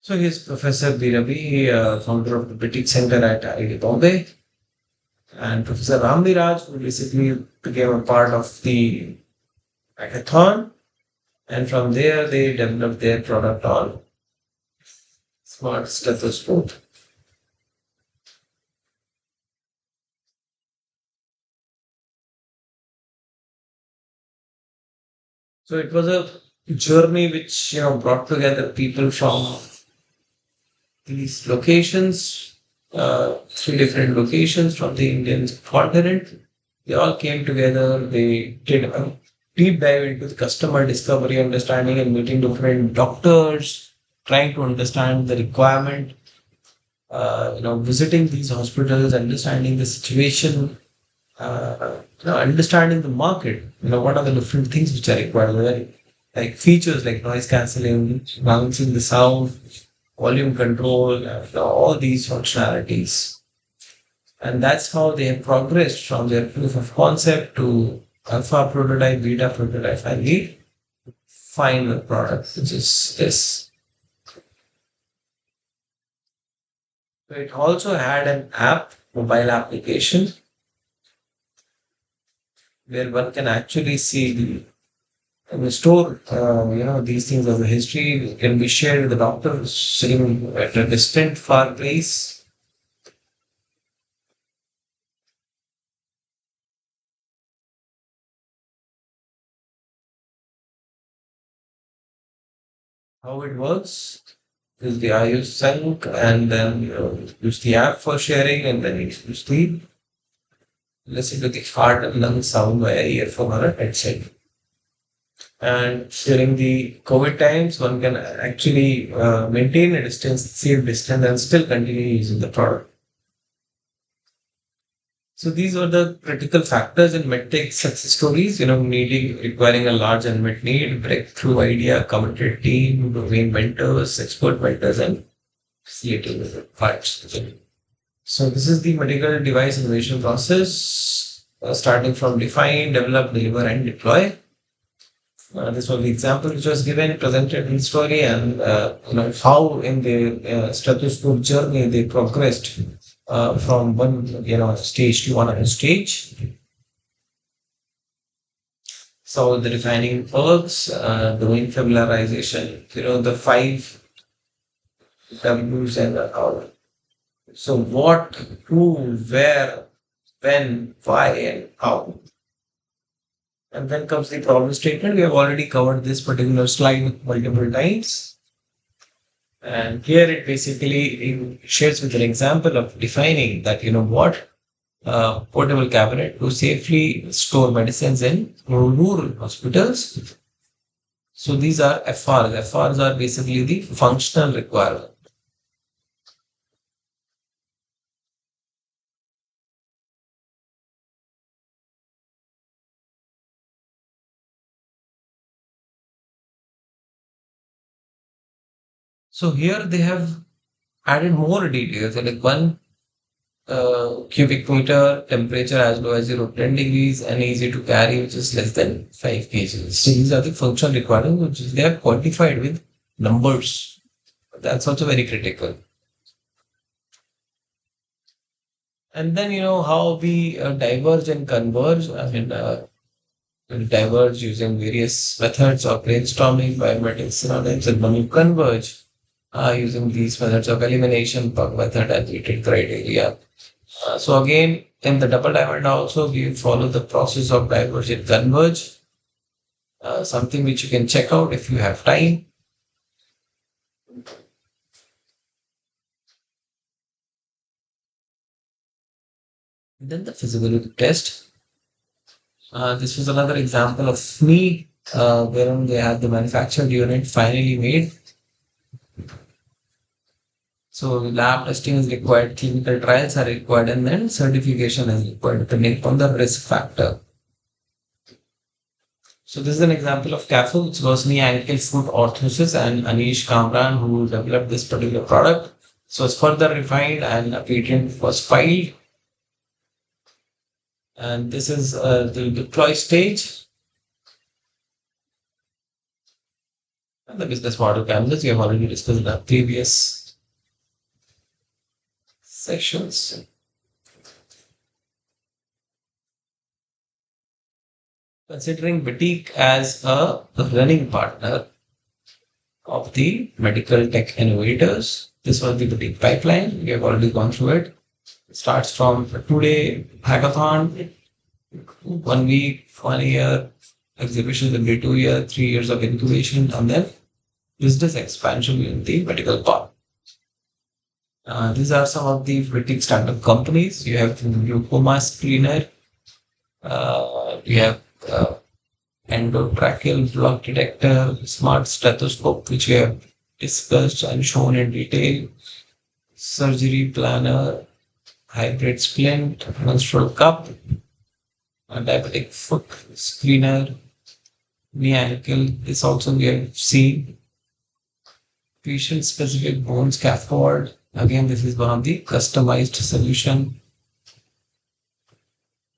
So he's Professor B. Ravi, founder of the British Center at IIT Bombay, and Professor Rambi Raj, who basically became a part of the hackathon, and from there they developed their product on smart stethoscope. So it was a journey which brought together people from these locations, three different locations from the Indian continent. They all came together. They did a deep dive into the customer discovery, understanding, and meeting different doctors, trying to understand the requirement. Visiting these hospitals, understanding the situation, understanding the market. What are the different things which are required, like features like noise cancelling, balancing the sound, volume control, all these functionalities. And that's how they have progressed from their proof of concept to alpha prototype, beta prototype, and the final product, which is this. So it also had an app, mobile application, where one can actually see the store, these things of the history can be shared with the doctor sitting at a distant, far place. How it works is the IO sync, and then use the app for sharing, and then you use the listen to the heart and lung sound via earphone or a headset. And during the COVID times, one can actually maintain a distance, safe distance, and still continue using the product. So these are the critical factors in medtech success stories, requiring a large unmet need, breakthrough idea, committed team, domain mentors, expert mentors, and facility parts. So this is the medical device innovation process, starting from define, develop, deliver, and deploy. This was the example which was given, presented in story, and how in their stethoscope journey they progressed from one stage to another stage. So the defining works, doing familiarization, the five W's and all. So what, who, where, when, why, and how. And then comes the problem statement. We have already covered this particular slide multiple times. And here it basically shares with an example of defining that, what portable cabinet to safely store medicines in rural hospitals. So these are FRs. FRs are basically the functional requirement. So here they have added more details, like one cubic meter, temperature as low as 0 to 10 degrees, and easy to carry, which is less than 5 kgs. So these are the functional requirements which they have quantified with numbers. That's also very critical. And then how we diverge and converge. I mean, we diverge using various methods of brainstorming, biometric synonyms, and when we converge using these methods of elimination, bug method, and weighted criteria. So again, in the double diamond also, we follow the process of diverge and converge, something which you can check out if you have time. Then the feasibility test. This was another example of me, wherein they had the manufactured unit finally made. So lab testing is required, clinical trials are required, and then certification is required depending on the risk factor. So this is an example of CAFO, which was knee ankle foot orthosis, and Anish Kamran, who developed this particular product. So it's further refined and a patent was filed. And this is the deploy stage and the business model canvas. We have already discussed in the previous sessions. Considering boutique as a running partner of the medical tech innovators, this was the boutique pipeline. We have already gone through it. It starts from a 2 day hackathon, 1 week, 1 year, exhibition will be 2 years, 3 years of incubation, and then business expansion in the medical part. These are some of the boutique startup companies. You have glaucoma screener, you have endotracheal block detector, smart stethoscope, which we have discussed and shown in detail, surgery planner, hybrid splint, menstrual cup, a diabetic foot screener, knee ankle. This also we have seen patient specific bone scaffold. Again, this is one of the customized solution.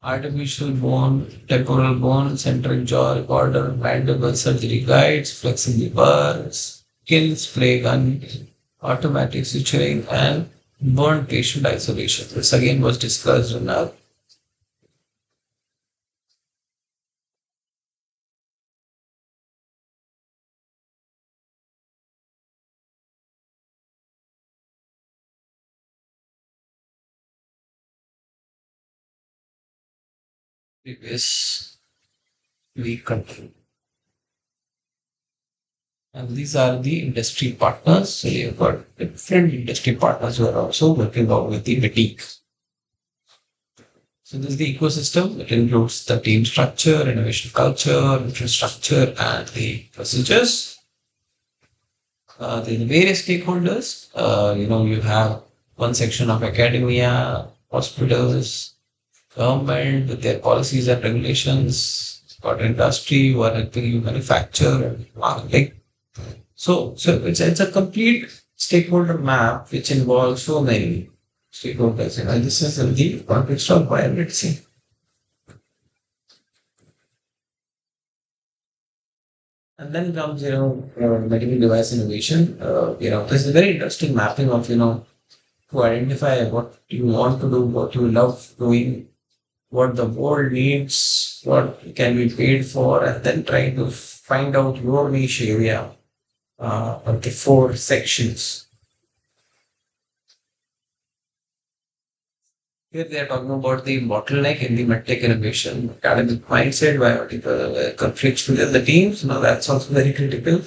Artificial bone, temporal bone, central jaw recorder, mandible surgery guides, flexible bars, skin spray gun, automatic suturing, and burn patient isolation. This again was discussed in our previous week control. And these are the industry partners. So you've got different industry partners who are also working out with the boutique. So this is the ecosystem. It includes the team structure, innovation culture, infrastructure, and the procedures. The various stakeholders. You have one section of academia, hospitals, government with their policies and regulations. Got industry who are helping you manufacture and marketing. So it's a complete stakeholder map which involves so many stakeholders. And this is in the context of biomedicine. And then comes, medical device innovation. This is a very interesting mapping of, to identify what you want to do, what you love doing, what the world needs, what can be paid for, and then trying to find out your niche area of the four sections. Here they are talking about the bottleneck in the medtech innovation, academic mindset, biological conflicts within the teams. That's also very critical.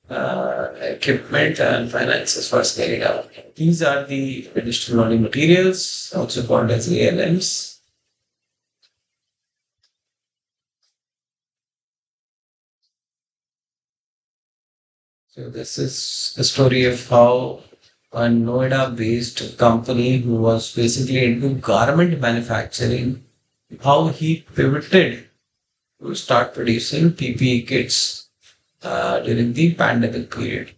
Equipment and finances for scaling up. These are the additional learning materials, also called as ALMs. So this is the story of how a Noida-based company who was basically into garment manufacturing, how he pivoted to start producing PPE kits during the pandemic period.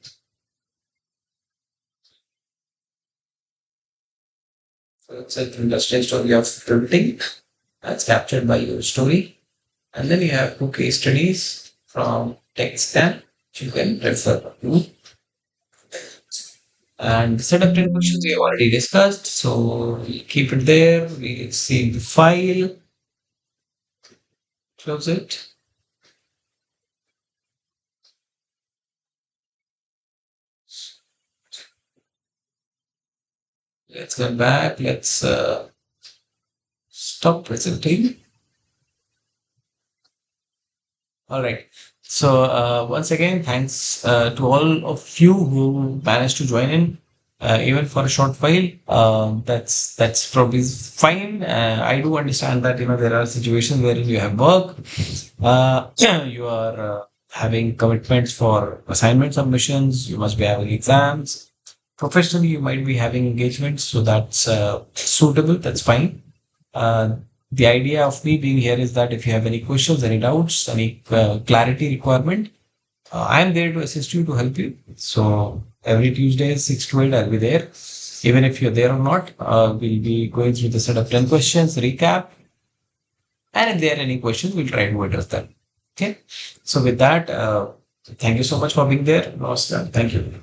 So it's an interesting story of pivoting that's captured by your story. And then you have two case studies from TechScan, which you can refer to. And the setup 10 questions we have already discussed. So we keep it there. We save the file, close it. Let's go back. Let's stop presenting. All right. So once again, thanks to all of you who managed to join in, even for a short while. That's probably fine. I do understand that there are situations where you have work, you are having commitments for assignment submissions. You must be having exams. Professionally, you might be having engagements, so that's suitable. That's fine. Uh, The idea of me being here is that if you have any questions, any doubts, any clarity requirement, I am there to assist you, to help you. So every Tuesday, 6 to 8, I'll be there. Even if you're there or not, we'll be going through the set of 10 questions, recap. And if there are any questions, we'll try to address them. Okay. So with that, thank you so much for being there. Oscar. Thank you.